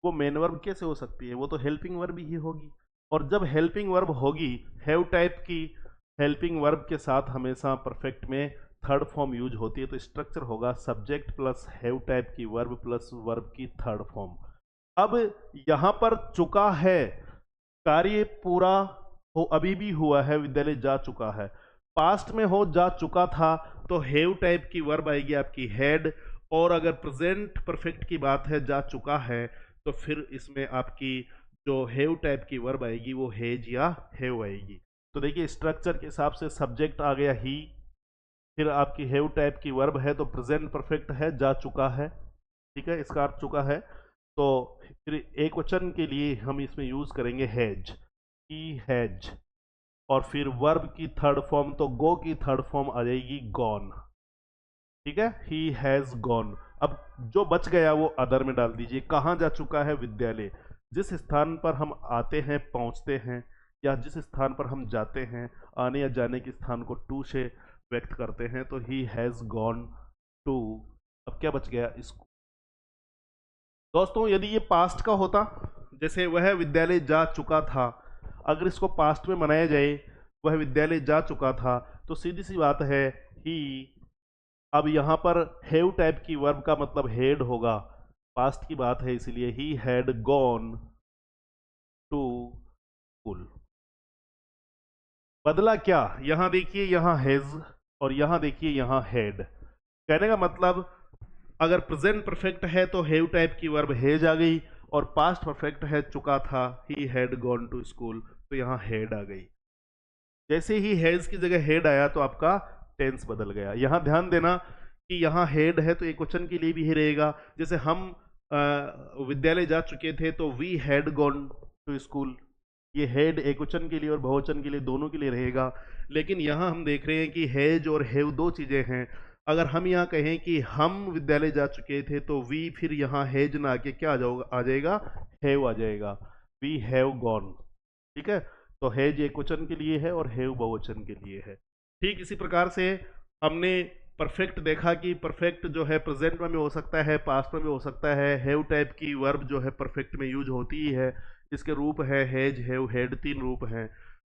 वो मेन वर्ब कैसे हो सकती है? वो तो हेल्पिंग वर्ब ही होगी। और जब हेल्पिंग वर्ब होगी, हैव टाइप की हेल्पिंग वर्ब के साथ हमेशा परफेक्ट में थर्ड फॉर्म यूज होती है, तो स्ट्रक्चर होगा सब्जेक्ट प्लस हैव टाइप की वर्ब प्लस वर्ब की थर्ड फॉर्म। अब यहां पर चुका है, कार्य पूरा हो अभी भी हुआ है, विद्यालय जा चुका है। पास्ट में हो जा चुका था तो हैव टाइप की वर्ब आएगी आपकी हैड, और अगर प्रेजेंट परफेक्ट की बात है जा चुका है तो फिर इसमें आपकी जो हैव टाइप की वर्ब आएगी वो हैज या हैव आएगी। तो देखिए स्ट्रक्चर के हिसाब से सब्जेक्ट आ गया ही, फिर आपकी हैव टाइप की वर्ब है तो प्रेजेंट परफेक्ट है जा चुका है। ठीक है, इसका अर्थ चुका है। तो फिर एक वचन के लिए हम इसमें यूज करेंगे हैज, ही हैज, और फिर वर्ब की थर्ड फॉर्म तो गो की थर्ड फॉर्म आ जाएगी गॉन। ठीक है, ही हैज गॉन। अब जो बच गया वो अदर में डाल दीजिए। कहाँ जा चुका है? विद्यालय। जिस स्थान पर हम आते हैं, पहुंचते हैं, या जिस स्थान पर हम जाते हैं, आने या जाने के स्थान को टू से व्यक्त करते हैं, तो ही हैज गॉन टू। अब क्या बच गया? इसको दोस्तों यदि ये पास्ट का होता, जैसे वह विद्यालय जा चुका था, अगर इसको पास्ट में मनाया जाए वह विद्यालय जा चुका था, तो सीधी सी बात है ही, अब यहां पर हैव टाइप की वर्ब का मतलब हेड होगा, पास्ट की बात है इसलिए he had gone to school. बदला क्या? यहां देखिए, यहां हैज, और यहां देखिए यहां हैड। कहने का मतलब अगर प्रेजेंट परफेक्ट है तो हैव टाइप की वर्ब हैज आ गई, और पास्ट परफेक्ट है चुका था, he had gone to school, तो यहां हैड आ गई। जैसे ही हैज की जगह हेड आया तो आपका टेंस बदल गया। यहां ध्यान देना कि यहां हेड है तो एक वचन के लिए भी ही रहेगा। जैसे हम विद्यालय जा चुके थे तो we had gone to school, ये हेड एक वचन के लिए और बहुवचन के लिए दोनों के लिए रहेगा। लेकिन यहां हम देख रहे हैं कि हैज और हैव दो चीजें हैं। अगर हम यहाँ कहें कि हम विद्यालय जा चुके थे तो वी, फिर यहाँ हैज ना आके क्या आ जाएगा? हैव आ जाएगा। We have gone. ठीक है, तो हैज एक वचन के लिए है और हैव बहुवचन के लिए है। ठीक इसी प्रकार से हमने परफेक्ट देखा कि परफेक्ट जो है प्रेजेंट में भी हो सकता है, पास्ट में भी हो सकता है। हैव टाइप की वर्ब जो है परफेक्ट में यूज होती ही है। इसके रूप है हैज, हैव, हैड, तीन रूप हैं।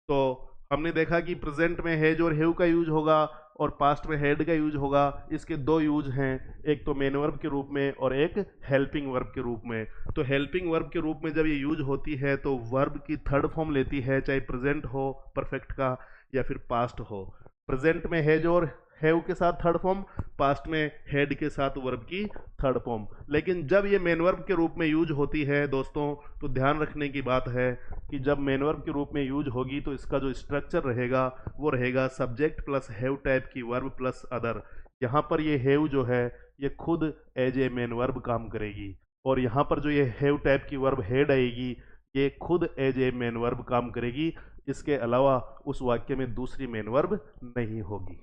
तो हमने देखा कि प्रेजेंट में हैज और हैव का यूज होगा और पास्ट में हैड का यूज होगा। इसके दो यूज हैं, एक तो मेन वर्ब के रूप में और एक हेल्पिंग वर्ब के रूप में। तो हेल्पिंग वर्ब के रूप में जब ये यूज होती है तो वर्ब की थर्ड फॉर्म लेती है, चाहे प्रेजेंट हो परफेक्ट का या फिर पास्ट हो। प्रेजेंट में हैज और हैव के साथ थर्ड फॉर्म, पास्ट में हैड के साथ वर्ब की थर्ड फॉर्म। लेकिन जब ये मेन वर्ब के रूप में यूज होती है दोस्तों, तो ध्यान रखने की बात है कि जब मेन वर्ब के रूप में यूज होगी तो इसका जो स्ट्रक्चर रहेगा वो रहेगा सब्जेक्ट प्लस हैव टाइप की वर्ब प्लस अदर। यहाँ पर ये हैव जो है ये खुद एज ए मेन वर्ब काम करेगी, और यहाँ पर जो ये हैव टाइप की वर्ब हेड आएगी ये खुद एज ए मेन वर्ब काम करेगी। इसके अलावा उस वाक्य में दूसरी मेन वर्ब नहीं होगी।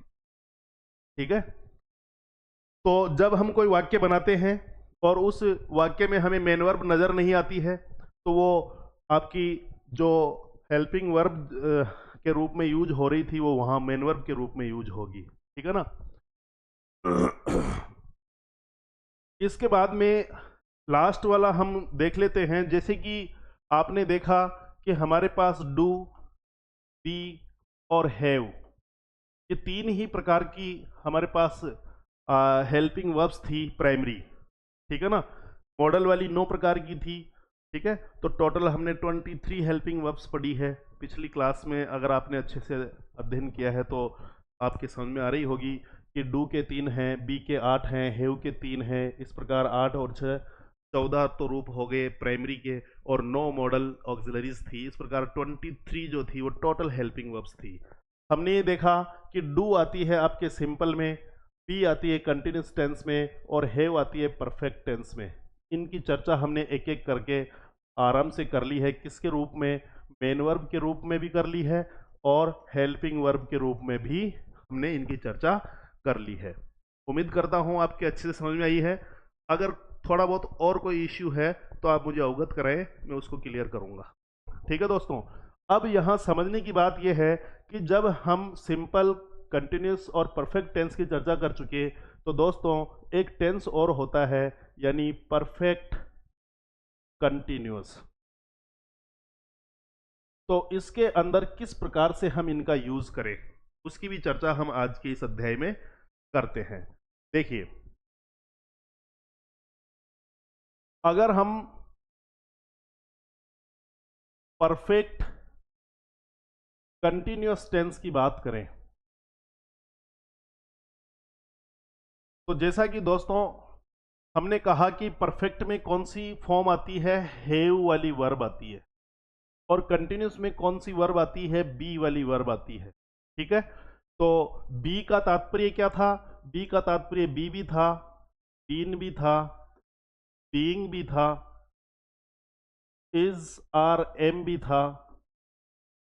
ठीक है, तो जब हम कोई वाक्य बनाते हैं और उस वाक्य में हमें मेन वर्ब नजर नहीं आती है तो वो आपकी जो हेल्पिंग वर्ब के रूप में यूज हो रही थी वो वहां मेन वर्ब के रूप में यूज होगी। ठीक है ना? इसके बाद में लास्ट वाला हम देख लेते हैं। जैसे कि आपने देखा कि हमारे पास डू, बी और हैव, ये तीन ही प्रकार की हमारे पास हेल्पिंग वर्ब्स थी प्राइमरी, ठीक है ना। मॉडल वाली 9 प्रकार की थी, ठीक है। तो टोटल हमने 23 हेल्पिंग वर्ब्स पढ़ी है पिछली क्लास में। अगर आपने अच्छे से अध्ययन किया है तो आपके समझ में आ रही होगी कि डू के 3 हैं, बी के 8 हैं, हेव के 3 हैं। इस प्रकार 8 और 6 14 तो रूप हो गए प्राइमरी के, और 9 मॉडल ऑक्सिलरीज थी। इस प्रकार 23 जो थी वो टोटल हेल्पिंग वर्ब्स थी। हमने ये देखा कि डू आती है आपके सिंपल में, बी आती है कंटिन्यूस टेंस में, और हैव आती है परफेक्ट टेंस में। इनकी चर्चा हमने एक एक करके आराम से कर ली है। किसके रूप में? मेन वर्ब के रूप में भी कर ली है, और हेल्पिंग वर्ब के रूप में भी हमने इनकी चर्चा कर ली है। उम्मीद करता हूं आपके अच्छे से समझ में आई है। अगर थोड़ा बहुत और कोई इश्यू है तो आप मुझे अवगत कराएं, मैं उसको क्लियर करूंगा। ठीक है दोस्तों, अब यहां समझने की बात यह है कि जब हम सिंपल, कंटिन्यूस और परफेक्ट टेंस की चर्चा कर चुके, तो दोस्तों एक टेंस और होता है, यानी परफेक्ट कंटिन्यूस। तो इसके अंदर किस प्रकार से हम इनका यूज करें, उसकी भी चर्चा हम आज के इस अध्याय में करते हैं। देखिए, अगर हम परफेक्ट कंटिन्यूअस टेंस की बात करें, तो जैसा कि दोस्तों हमने कहा कि परफेक्ट में कौन सी फॉर्म आती है? हैव वाली वर्ब आती है। और कंटिन्यूस में कौन सी वर्ब आती है? बी वाली वर्ब आती है। ठीक है, तो बी का तात्पर्य क्या था? बी का तात्पर्य बी भी था, बीन भी था, बीइंग भी था, इज आर एम भी था,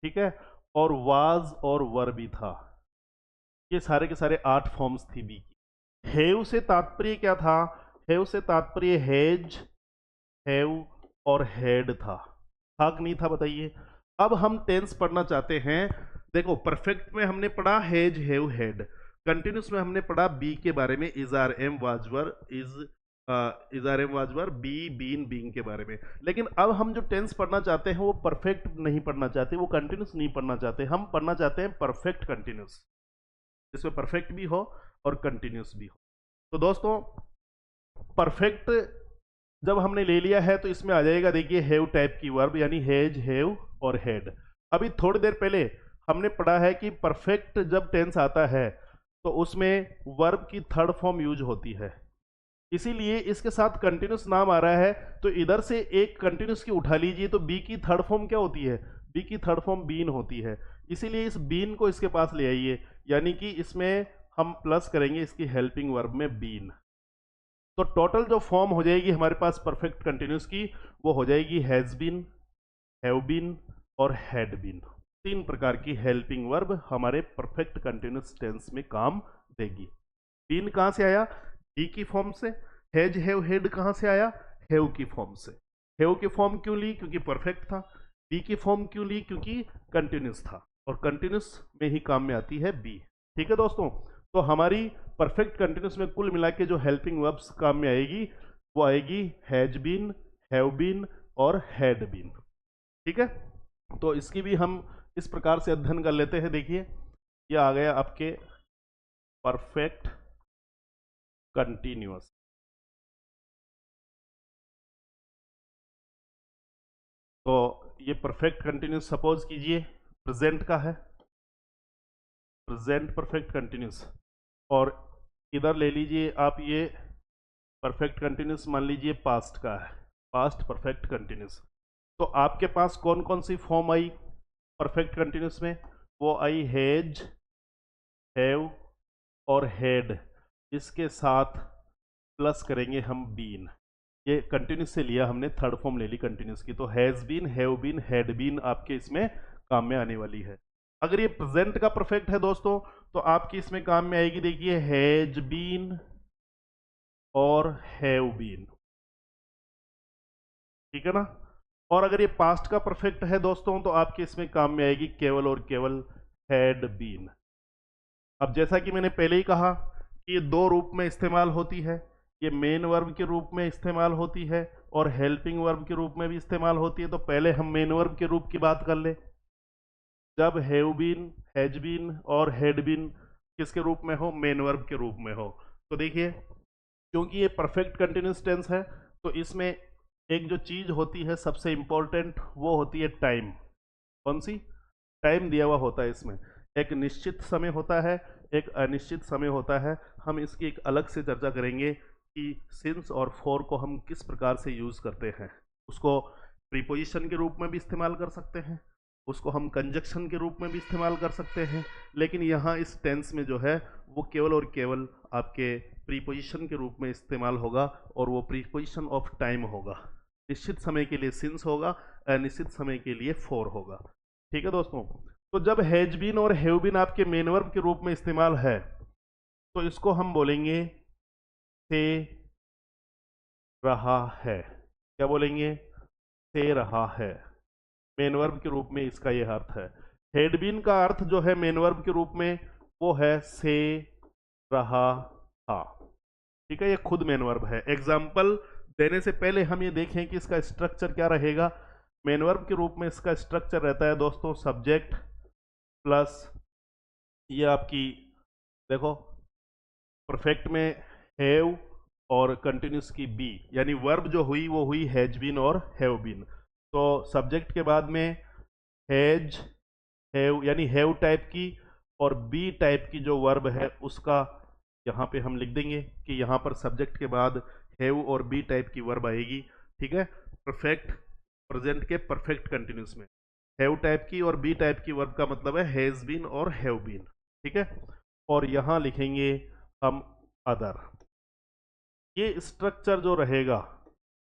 ठीक है, और वाज और वर भी था। ये सारे के सारे 8 फॉर्म्स थी बी की। हैव से तात्पर्य क्या था? हैव से तात्पर्य हैज, हैव और हैड था कि नहीं था? बताइए। अब हम टेंस पढ़ना चाहते हैं। देखो, परफेक्ट में हमने पढ़ा हैज, हैव, हैड। कंटिन्यूस में हमने पढ़ा बी के बारे में, is are am was were, is are am was were, be been being के बारे में। लेकिन अब हम जो टेंस पढ़ना चाहते हैं वो परफेक्ट नहीं पढ़ना चाहते, वो कंटिन्यूस नहीं पढ़ना चाहते, हम पढ़ना चाहते हैं परफेक्ट कंटिन्यूस, जिसमें परफेक्ट भी हो और कंटिन्यूस भी हो। तो दोस्तों परफेक्ट जब हमने ले लिया है तो इसमें आ जाएगा, देखिए, हैव टाइप की वर्ब, यानी हैज, हैव और हैड। अभी थोड़ी देर पहले हमने पढ़ा है कि परफेक्ट जब टेंस आता है तो उसमें वर्ब की थर्ड फॉर्म यूज होती है, इसीलिए इसके साथ कंटिन्यूस नाम आ रहा है। तो इधर से एक कंटिन्यूस की उठा लीजिए, तो बी की थर्ड फॉर्म क्या होती है? बी की थर्ड फॉर्म बीन होती है। इसीलिए इस बीन को इसके पास ले आइए, यानी कि इसमें हम प्लस करेंगे इसकी हेल्पिंग वर्ब में बीन। तो टोटल जो फॉर्म हो जाएगी हमारे पास परफेक्ट कंटिन्यूस की, वो हो जाएगी हैज बीन, हैव बीन और हैड बीन। 3 प्रकार की हेल्पिंग वर्ब हमारे परफेक्ट कंटिन्यूस टेंस में काम देगी। बीन कहां से आया? बी की फॉर्म से। हैज, हैव, हेड कहां से आया? हैव की फॉर्म से। हैव की फॉर्म क्यों ली? क्योंकि परफेक्ट था। बी की फॉर्म क्यों ली? क्योंकि कंटिन्यूस था, और कंटिन्यूस में ही काम में आती है बी। ठीक है दोस्तों, तो हमारी परफेक्ट कंटिन्यूस में कुल मिला के जो हेल्पिंग वर्ब्स काम में आएगी वो आएगी हैज बीन, हैव बीन और हैड बीन। ठीक है, तो इसकी भी हम इस प्रकार से अध्ययन कर लेते हैं। देखिए, ये आ गया आपके परफेक्ट कंटिन्यूअस। तो ये परफेक्ट कंटिन्यूस सपोज कीजिए प्रेजेंट का है, प्रेजेंट परफेक्ट कंटिन्यूस, और इधर ले लीजिए आप ये परफेक्ट कंटिन्यूस मान लीजिए पास्ट का है, पास्ट परफेक्ट कंटिन्यूस। तो आपके पास कौन कौन सी फॉर्म आई परफेक्ट कंटिन्यूस में? वो आई हैज, हैव और हैड, इसके साथ प्लस करेंगे हम बीन। ये कंटिन्यूस से लिया हमने, थर्ड फॉर्म ले ली कंटिन्यूस की, तो has been, have been, had been आपके इसमें काम में आने वाली है। अगर ये प्रेजेंट का परफेक्ट है दोस्तों, तो आपकी इसमें काम में आएगी, देखिए, हैज बीन और हैव बीन। ठीक है ना? और अगर ये पास्ट का परफेक्ट है दोस्तों, तो आपके इसमें काम में आएगी केवल और केवल हैड बीन। अब जैसा कि मैंने पहले ही कहा कि ये दो रूप में इस्तेमाल होती है, ये मेन वर्ब के रूप में इस्तेमाल होती है और हेल्पिंग वर्ब के रूप में भी इस्तेमाल होती है। तो पहले हम मेन वर्ब के रूप की बात कर ले। जब हैव बीन, हैज बीन और हैड बीन किसके रूप में हो? मेन वर्ब के रूप में हो। तो देखिए, क्योंकि ये परफेक्ट कंटिन्यूस टेंस है तो इसमें एक जो चीज होती है सबसे इंपॉर्टेंट, वो होती है टाइम। कौन सी? टाइम दिया हुआ होता है इसमें। एक निश्चित समय होता है, एक अनिश्चित समय होता है। हम इसकी एक अलग से चर्चा करेंगे कि सिंस और फॉर को हम किस प्रकार से यूज करते हैं। उसको प्रीपोजिशन के रूप में भी इस्तेमाल कर सकते हैं, उसको हम कंजक्शन के रूप में भी इस्तेमाल कर सकते हैं, लेकिन यहाँ इस टेंस में जो है वो केवल और केवल आपके प्रीपोजिशन के रूप में इस्तेमाल होगा और वो प्रीपोजिशन ऑफ टाइम होगा। निश्चित समय के लिए सिंस होगा, अनिश्चित समय के लिए फॉर होगा। ठीक है दोस्तों। तो जब हैज बीन और हैव बीन आपके मेन वर्ब के रूप में इस्तेमाल है तो इसको हम बोलेंगे से रहा है। क्या बोलेंगे? से रहा है। मेन वर्ब के रूप में इसका यह अर्थ है। हैड बीन का अर्थ जो है मेन वर्ब के रूप में वो है से रहा था। ठीक है, ये खुद मेन वर्ब है। एग्जाम्पल देने से पहले हम ये देखें कि इसका स्ट्रक्चर क्या रहेगा। मेन वर्ब के रूप में इसका स्ट्रक्चर रहता है दोस्तों सब्जेक्ट प्लस ये आपकी, देखो परफेक्ट में हैव और कंटिन्यूस की बी, यानी वर्ब जो हुई वो हुई हैज बीन और हैव बीन। तो सब्जेक्ट के बाद में हैज, हैव यानी हैव टाइप की और बी टाइप की जो वर्ब है उसका यहाँ पे हम लिख देंगे कि यहाँ पर सब्जेक्ट के बाद हैव और बी टाइप की वर्ब आएगी। ठीक है, परफेक्ट प्रेजेंट के परफेक्ट कंटिन्यूस में हैव टाइप की और बी टाइप की वर्ब का मतलब है हैज बीन और हैव बीन। ठीक है, और यहाँ लिखेंगे हम अदर। ये स्ट्रक्चर जो रहेगा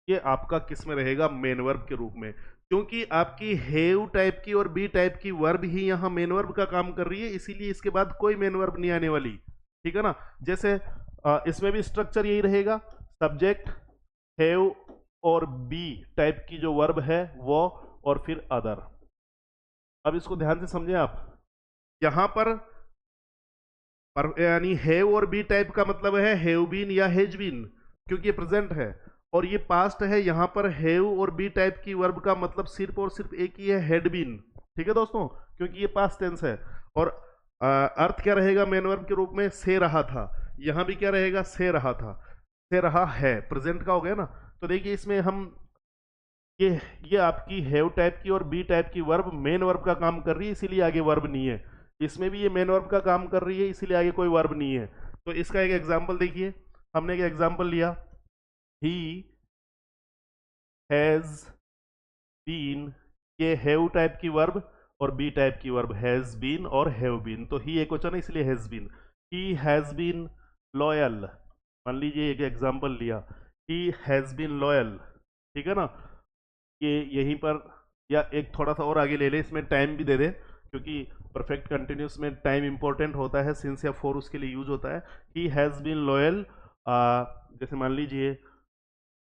ये आपका किस में रहेगा? मेन वर्ब के रूप में, क्योंकि आपकी हैव टाइप की और बी टाइप की वर्ब ही यहाँ मेन वर्ब का काम कर रही है, इसीलिए इसके बाद कोई मेन वर्ब नहीं आने वाली। ठीक है ना। जैसे इसमें भी स्ट्रक्चर यही रहेगा, सब्जेक्ट हैव और बी टाइप की जो वर्ब है वो, और फिर अदर। अब इसको ध्यान से समझें आप। यहां पर यानी हैव और बी टाइप का मतलब है हैव बीन या हैज बीन, क्योंकि ये प्रेजेंट है, और ये पास्ट है। यहां पर हैव और बी टाइप की वर्ब का मतलब सिर्फ और सिर्फ एक ही है, हैड बीन। ठीक है दोस्तों, क्योंकि ये पास्ट टेंस है। और अर्थ क्या रहेगा मेन वर्ब के रूप में? से रहा था। यहां भी क्या रहेगा? से रहा था। से रहा है प्रेजेंट का हो गया ना। तो देखिए इसमें हम ये आपकी हैव टाइप की और बी टाइप की वर्ब मेन वर्ब का काम कर रही है, इसीलिए आगे वर्ब नहीं है। इसमें भी ये मेन वर्ब का काम कर रही है, इसीलिए आगे कोई वर्ब नहीं है। तो इसका एक एग्जांपल देखिए, हमने एक एग्जांपल लिया, ही हैज बीन। ये हैव टाइप की वर्ब और बी टाइप की वर्ब हैज बीन और हैव बीन। तो ही एक वचन है इसलिए has been. He has been loyal. मान लीजिए एक एग्जांपल लिया, ही हैज बीन लॉयल। ठीक है ना। ये यहीं पर, या एक थोड़ा सा और आगे ले ले, इसमें टाइम भी दे दे, क्योंकि परफेक्ट कंटिन्यूस में टाइम इंपॉर्टेंट होता है, सिंस या फॉर उसके लिए यूज होता है। ही हैज बीन लॉयल, जैसे मान लीजिए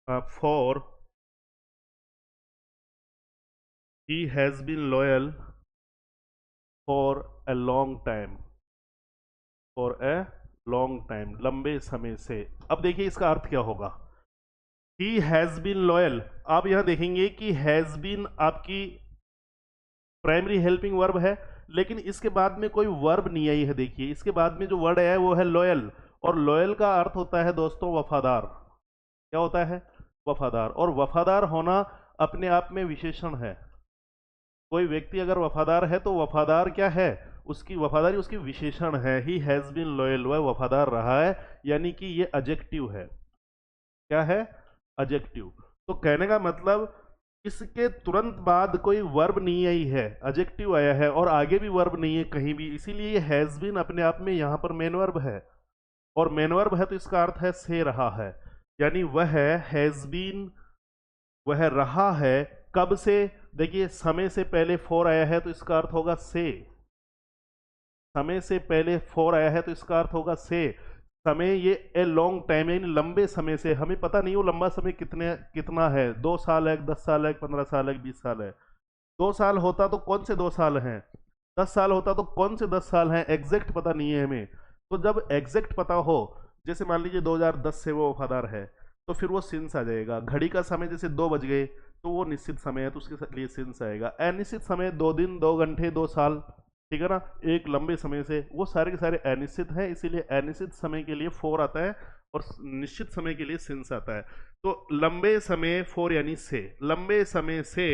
for, he has been loyal for a long time. For a long time, लंबे समय से। अब देखिए इसका अर्थ क्या होगा। ही हैज बीन लॉयल, आप यहां देखेंगे कि हैज बीन आपकी प्राइमरी हेल्पिंग वर्ब है, लेकिन इसके बाद में कोई वर्ब नहीं आई है। देखिए इसके बाद में जो वर्ड आया है वो है लॉयल, और लॉयल का अर्थ होता है दोस्तों वफादार। क्या होता है? वफादार। और वफादार होना अपने आप में विशेषण है। कोई व्यक्ति अगर वफादार है तो वफादार क्या है? उसकी वफादारी उसकी विशेषण है। ही हैज बीन लॉयल, वह वफादार रहा है, यानी कि ये एडजेक्टिव है। क्या है? एडजेक्टिव। तो कहने का मतलब इसके तुरंत बाद कोई वर्ब नहीं आई है, एडजेक्टिव आया है, और आगे भी वर्ब नहीं है कहीं भी, इसीलिए ये हैज बीन अपने आप में यहाँ पर मेन वर्ब है। और मेन वर्ब है तो इसका अर्थ है से रहा है, यानी वह हैज बीन, वह रहा है। कब से? देखिए समय से पहले फॉर आया है तो इसका अर्थ होगा से। समय से पहले फॉर आया है तो इसका अर्थ होगा से। समय ये ए लॉन्ग टाइम, यानी लंबे समय से। हमें पता नहीं वो लंबा समय कितना है, 2 साल है, 10 साल है, 15 साल है, 20 साल है। 2 साल होता तो कौन से 2 साल हैं, 10 साल होता तो कौन से 10 साल हैं, एग्जैक्ट पता नहीं है हमें। तो जब एग्जैक्ट पता हो, जैसे मान लीजिए 2010 से वो वफादार है, तो फिर वो सिंस आ जाएगा। घड़ी का समय जैसे 2 बज गए तो वो निश्चित समय है, तो उसके लिए सिंस आएगा। अनिश्चित समय 2 दिन, 2 घंटे, 2 साल, ठीक है ना, एक लंबे समय से, वो सारे के सारे अनिश्चित हैं, इसीलिए अनिश्चित समय के लिए फोर आता है और निश्चित समय के लिए सिंस आता है। तो लंबे समय फोर यानी से, लंबे समय से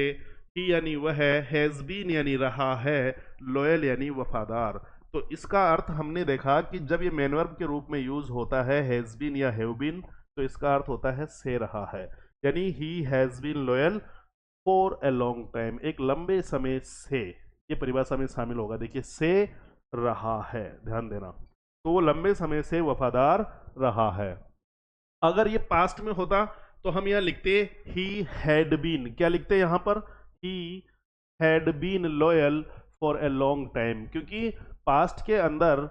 ही यानी वह, हैज बीन यानी रहा है, लॉयल यानी वफादार। तो इसका अर्थ हमने देखा कि जब ये मेन वर्ब के रूप में यूज होता है हैज बीन या हैव बीन, तो इसका अर्थ होता है से रहा है, यानी he has been loyal for a long time, एक लंबे समय से, ये परिभाषा में शामिल होगा। देखिए से रहा है, ध्यान देना, तो वो लंबे समय से वफादार रहा है। अगर ये पास्ट में होता तो हम यहां लिखते ही हैड बीन, क्या लिखते यहां पर, he had been loyal for a long time, क्योंकि पास्ट के अंदर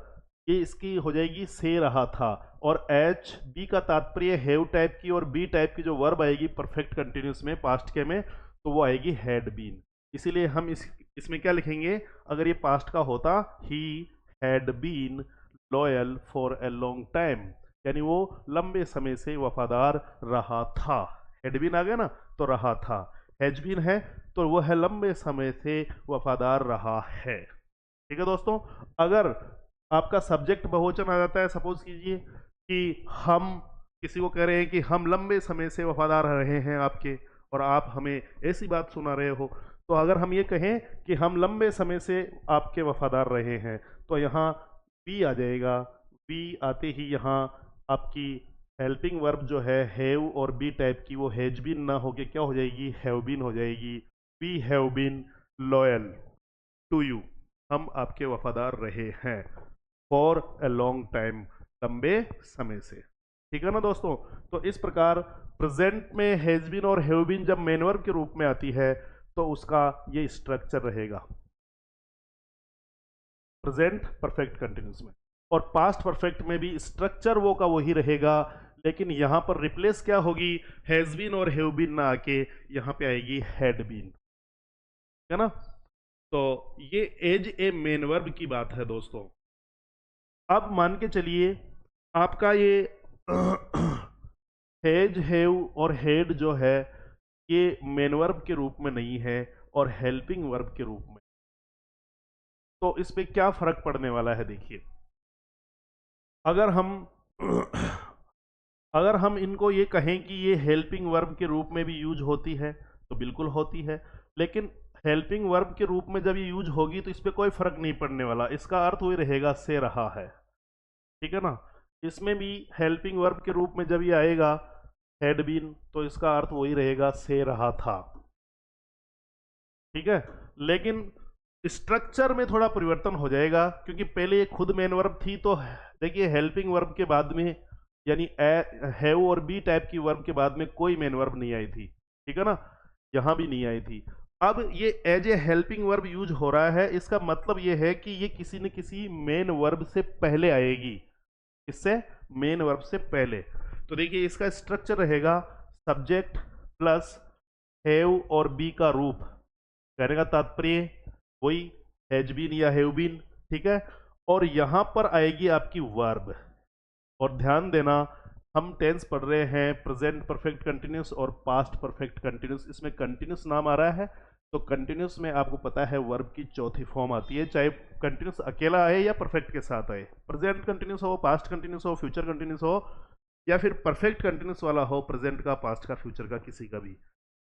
ये इसकी हो जाएगी से रहा था, और एच बी का तात्पर्य हैव टाइप की, और बी टाइप की जो वर्ब आएगी परफेक्ट कंटिन्यूस में पास्ट के में, तो वो आएगी हैड बीन। इसीलिए हम इसमें क्या लिखेंगे, अगर ये पास्ट का होता, he had been loyal for a long time, यानी वो लंबे समय से वफादार रहा था। हैड बीन आ गया ना, तो रहा था। हैज बीन है तो वो है लंबे समय से वफादार रहा है। ठीक है दोस्तों, अगर आपका सब्जेक्ट बहुवचन आ जाता है, सपोज कीजिए कि हम किसी को कह रहे हैं कि हम लंबे समय से वफादार रहे हैं आपके, और आप हमें ऐसी बात सुना रहे हो, तो अगर हम ये कहें कि हम लंबे समय से आपके वफादार रहे हैं, तो यहाँ बी आ जाएगा। बी आते ही यहाँ आपकी हेल्पिंग वर्ब जो है हैव और बी टाइप की, वो हैज बीन ना होके क्या हो जाएगी, हैव बीन हो जाएगी। We have been loyal to you, हम आपके वफादार रहे हैं, फॉर ए लॉन्ग टाइम, लंबे समय से। ठीक है ना दोस्तों, तो इस प्रकार प्रेजेंट में हैज बीन और हैव बीन जब मेन वर्ब के रूप में आती है तो उसका ये स्ट्रक्चर रहेगा प्रेजेंट परफेक्ट कंटिन्यूस में, और पास्ट परफेक्ट में भी स्ट्रक्चर वो का वही रहेगा, लेकिन यहां पर रिप्लेस क्या होगी, हैज बीन और हैव बीन ना आके यहां पे आएगी हैड बीन, है ना। तो ये एज ए मेन वर्ब की बात है दोस्तों। अब मान के चलिए आपका ये हैज, हैव और हैड जो है ये मेन वर्ब के रूप में नहीं है और हेल्पिंग वर्ब के रूप में, तो इस पे क्या फर्क पड़ने वाला है, देखिए। अगर हम इनको ये कहें कि ये हेल्पिंग वर्ब के रूप में भी यूज होती है, तो बिल्कुल होती है, लेकिन हेल्पिंग वर्ब के रूप में जब ये यूज होगी तो इस पे कोई फर्क नहीं पड़ने वाला, इसका अर्थ वही रहेगा से रहा है। ठीक है ना, इसमें भी हेल्पिंग वर्ब के रूप में जब ये आएगा हैड बीन, तो इसका अर्थ वही रहेगा से रहा था। ठीक है, लेकिन स्ट्रक्चर में थोड़ा परिवर्तन हो जाएगा, क्योंकि पहले ये खुद मेन वर्ब थी, तो देखिए हेल्पिंग वर्ब के बाद में यानी हैव और बी टाइप की वर्ब के बाद में कोई मेन वर्ब नहीं आई थी। ठीक है ना, यहां भी नहीं आई थी। अब ये as a helping verb use हो रहा है, इसका मतलब ये है कि ये किसी न किसी मेन वर्ब से पहले आएगी। इससे मेन वर्ब से पहले, तो देखिए इसका स्ट्रक्चर रहेगा सब्जेक्ट प्लस हैव और बी का रूप, कहने का तात्पर्य वही हैज बीन या हैव बीन। ठीक है, और यहां पर आएगी आपकी वर्ब, और ध्यान देना हम टेंस पढ़ रहे हैं प्रेजेंट परफेक्ट कंटिन्यूस और पास्ट परफेक्ट कंटिन्यूस, इसमें कंटिन्यूस नाम आ रहा है, तो कंटिन्यूस में आपको पता है वर्ब की चौथी फॉर्म आती है, चाहे कंटिन्यूस अकेला आए या परफेक्ट के साथ आए, प्रेजेंट कंटिन्यूस हो, पास्ट कंटिन्यूस हो, फ्यूचर कंटिन्यूस हो, या फिर परफेक्ट कंटिन्यूस वाला हो, प्रेजेंट का, पास्ट का, फ्यूचर का, किसी का भी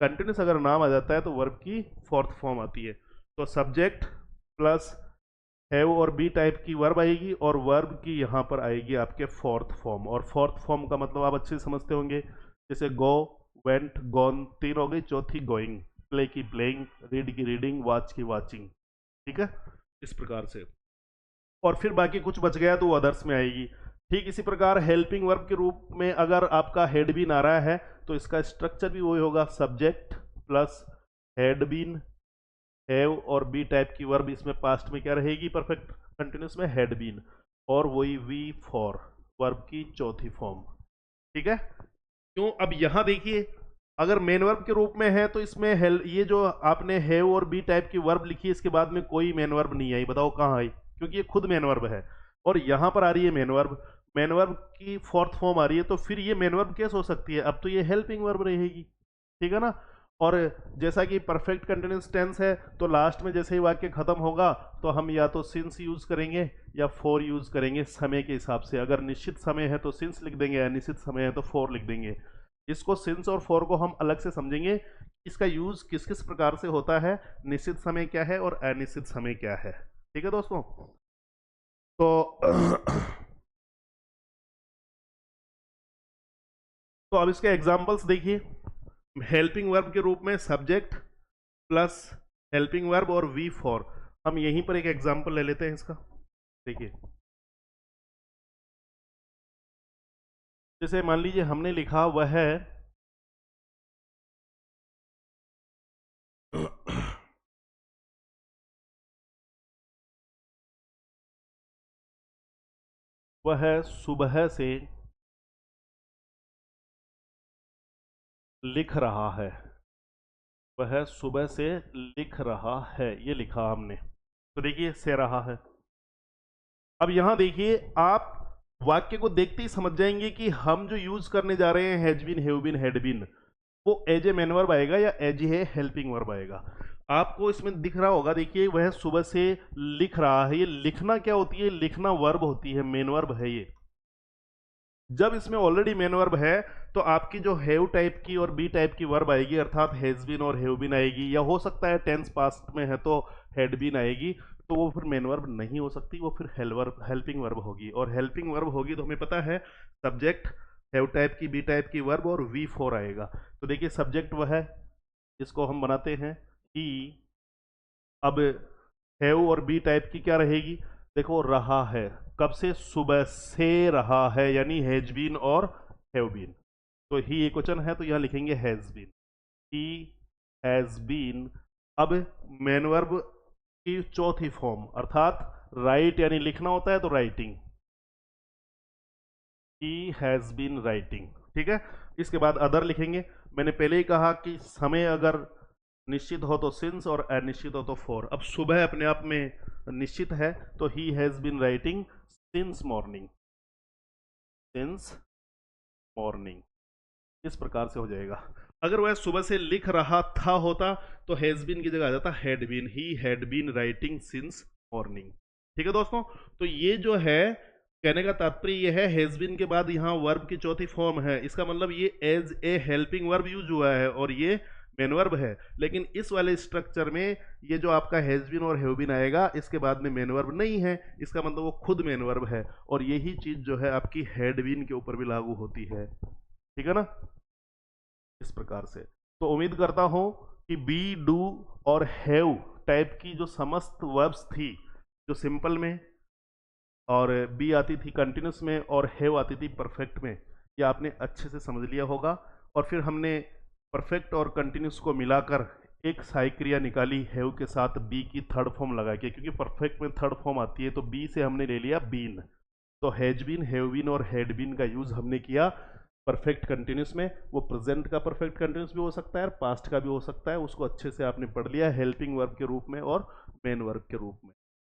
कंटिन्यूस अगर नाम आ जाता है तो वर्ब की फोर्थ फॉर्म आती है। तो सब्जेक्ट प्लस हैव और बी टाइप की वर्ब आएगी, और वर्ब की यहाँ पर आएगी आपके फोर्थ फॉर्म, और फोर्थ फॉर्म का मतलब आप अच्छे से समझते होंगे, जैसे गो, वेंट, गॉन, 3 हो गई, चौथी गोइंग, प्ले की प्लेइंग, रीड की रीडिंग, वॉच की वॉचिंग। ठीक है, इस प्रकार से, और फिर बाकी कुछ बच गया तो वो अदर्स में आएगी। ठीक इसी प्रकार हेल्पिंग वर्ब के रूप में अगर आपका हेड बीन आ रहा है तो इसका स्ट्रक्चर भी वही होगा, subject plus had been, have और बी टाइप की वर्ब, इसमें पास्ट में क्या रहेगी, परफेक्ट कंटिन्यूस में हैड बीन, और वही वी फॉर, वर्ब की चौथी फॉर्म। ठीक है, क्यों, अब यहां देखिए अगर मेन वर्ब के रूप में है तो इसमें ये जो आपने हैव और बी टाइप की वर्ब लिखी, इसके बाद में कोई मेन वर्ब नहीं आई, बताओ कहाँ आई, क्योंकि ये खुद मेन वर्ब है, और यहां पर आ रही है मेन वर्ब, मेन वर्ब की फोर्थ फॉर्म आ रही है, तो फिर ये मेन वर्ब कैसे हो सकती है? अब तो ये हेल्पिंग वर्ब रहेगी, ठीक है ना। और जैसा कि परफेक्ट कंटिन्यूअस टेंस है, तो लास्ट में जैसे ही वाक्य खत्म होगा तो हम या तो सिंस यूज करेंगे या फॉर यूज करेंगे समय के हिसाब से। अगर निश्चित समय है तो सिंस लिख देंगे, अनिश्चित समय है तो फॉर लिख देंगे। इसको सिंस और फॉर को हम अलग से समझेंगे, इसका यूज किस किस प्रकार से होता है, निश्चित समय क्या है और अनिश्चित समय क्या है, ठीक है दोस्तों। तो तो अब इसके एग्जांपल्स देखिए। हेल्पिंग वर्ब के रूप में सब्जेक्ट प्लस हेल्पिंग वर्ब और वी फॉर। हम यहीं पर एक एग्जांपल ले लेते हैं इसका, देखिए। जैसे मान लीजिए हमने लिखा वह है वह सुबह से लिख रहा है, वह सुबह से लिख रहा है, ये लिखा हमने। तो देखिए से रहा है। अब यहां देखिए, आप वाक्य को देखते ही समझ जाएंगे कि हम जो यूज करने जा रहे हैं has been, have been, had been, वो एज ए मेन वर्ब आएगा या एज ए हेल्पिंग वर्ब आएगा। आपको इसमें दिख रहा होगा, देखिए वह सुबह से लिख रहा है, ये लिखना क्या होती है? लिखना वर्ब होती है, मेन वर्ब है ये। जब इसमें ऑलरेडी मेन वर्ब है तो आपकी जो हैव टाइप की और बी टाइप की वर्ब आएगी, अर्थात हैज बीन और हैव बीन आएगी, या हो सकता है टेंस पास्ट में है तो हैड बीन आएगी, तो वो फिर मेन वर्ब नहीं हो सकती, वो फिर हेल्पिंग वर्ब होगी। और हेल्पिंग वर्ब होगी तो हमें पता है सब्जेक्ट, हैव टाइप की, बी टाइप की वर्ब और वी फोर आएगा। तो देखिए सब्जेक्ट वह है, इसको हम बनाते हैं ही। अब हैव और बी टाइप की क्या रहेगी? देखो रहा है, कब से? सुबह से रहा है, यानी हैज बीन और हैव बीन। तो ही एक वचन है तो यहां लिखेंगे has been, he has been. अब मेन वर्ब की चौथी फॉर्म, अर्थात राइट यानी लिखना होता है तो writing, he has been writing, ठीक है। इसके बाद अदर लिखेंगे। मैंने पहले ही कहा कि समय अगर निश्चित हो तो सिंस और अनिश्चित हो तो फॉर। अब सुबह अपने आप में निश्चित है तो he has been writing since morning, since morning, इस प्रकार से हो जाएगा। अगर वह सुबह से लिख रहा था होता तो हैज बीन की जगह आ जाता had been, he had been writing since morning, ठीक है दोस्तों। तो ये जो है कहने का तात्पर्य ये है, हैज बीन के बाद यहाँ वर्ब की चौथी फॉर्म है, इसका मतलब ये as a helping verb use हुआ है और ये मेन वर्ब है। लेकिन इस वाले स्ट्रक्चर में ये जो आपका हैज बीन और हैव बीन आएगा, इसके बाद में मेन वर्ब नहीं है, इसका मतलब वो खुद मेन वर्ब है। और यही चीज जो है आपकी हैड बीन के ऊपर भी लागू होती है, ठीक है ना, इस प्रकार से। तो उम्मीद करता हूं कि बी, डू और हैव टाइप की जो समस्त वर्ब्स थी, जो सिंपल में, और बी आती थी कंटिन्यूस में और हैव आती थी परफेक्ट में, ये आपने अच्छे से समझ लिया होगा। और फिर हमने परफेक्ट और कंटिन्यूस को मिलाकर एक सहायक क्रिया निकाली हैव के साथ बी की थर्ड फॉर्म लगा के, क्योंकि परफेक्ट में थर्ड फॉर्म आती है, तो बी से हमने ले लिया बीन। तो हैज बीन, हैव बीन और हैड बीन का यूज हमने किया परफेक्ट कंटिन्यूस में। वो प्रेजेंट का परफेक्ट कंटिन्यूस भी हो सकता है और पास्ट का भी हो सकता है, उसको अच्छे से आपने पढ़ लिया हेल्पिंग वर्ब के रूप में और मेन वर्ब के रूप में,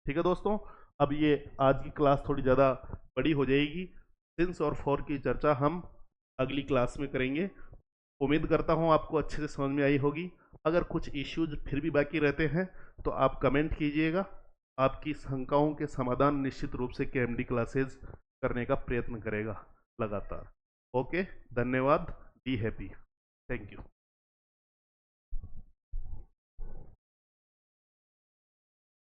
ठीक है दोस्तों। अब ये आज की क्लास थोड़ी ज़्यादा बड़ी हो जाएगी, सिंस और फॉर की चर्चा हम अगली क्लास में करेंगे। उम्मीद करता हूँ आपको अच्छे से समझ में आई होगी। अगर कुछ इश्यूज फिर भी बाकी रहते हैं तो आप कमेंट कीजिएगा, आपकी शंकाओं के समाधान निश्चित रूप से केएमडी क्लासेज करने का प्रयत्न करेगा लगातार। ओके, धन्यवाद, बी हैप्पी, थैंक यू।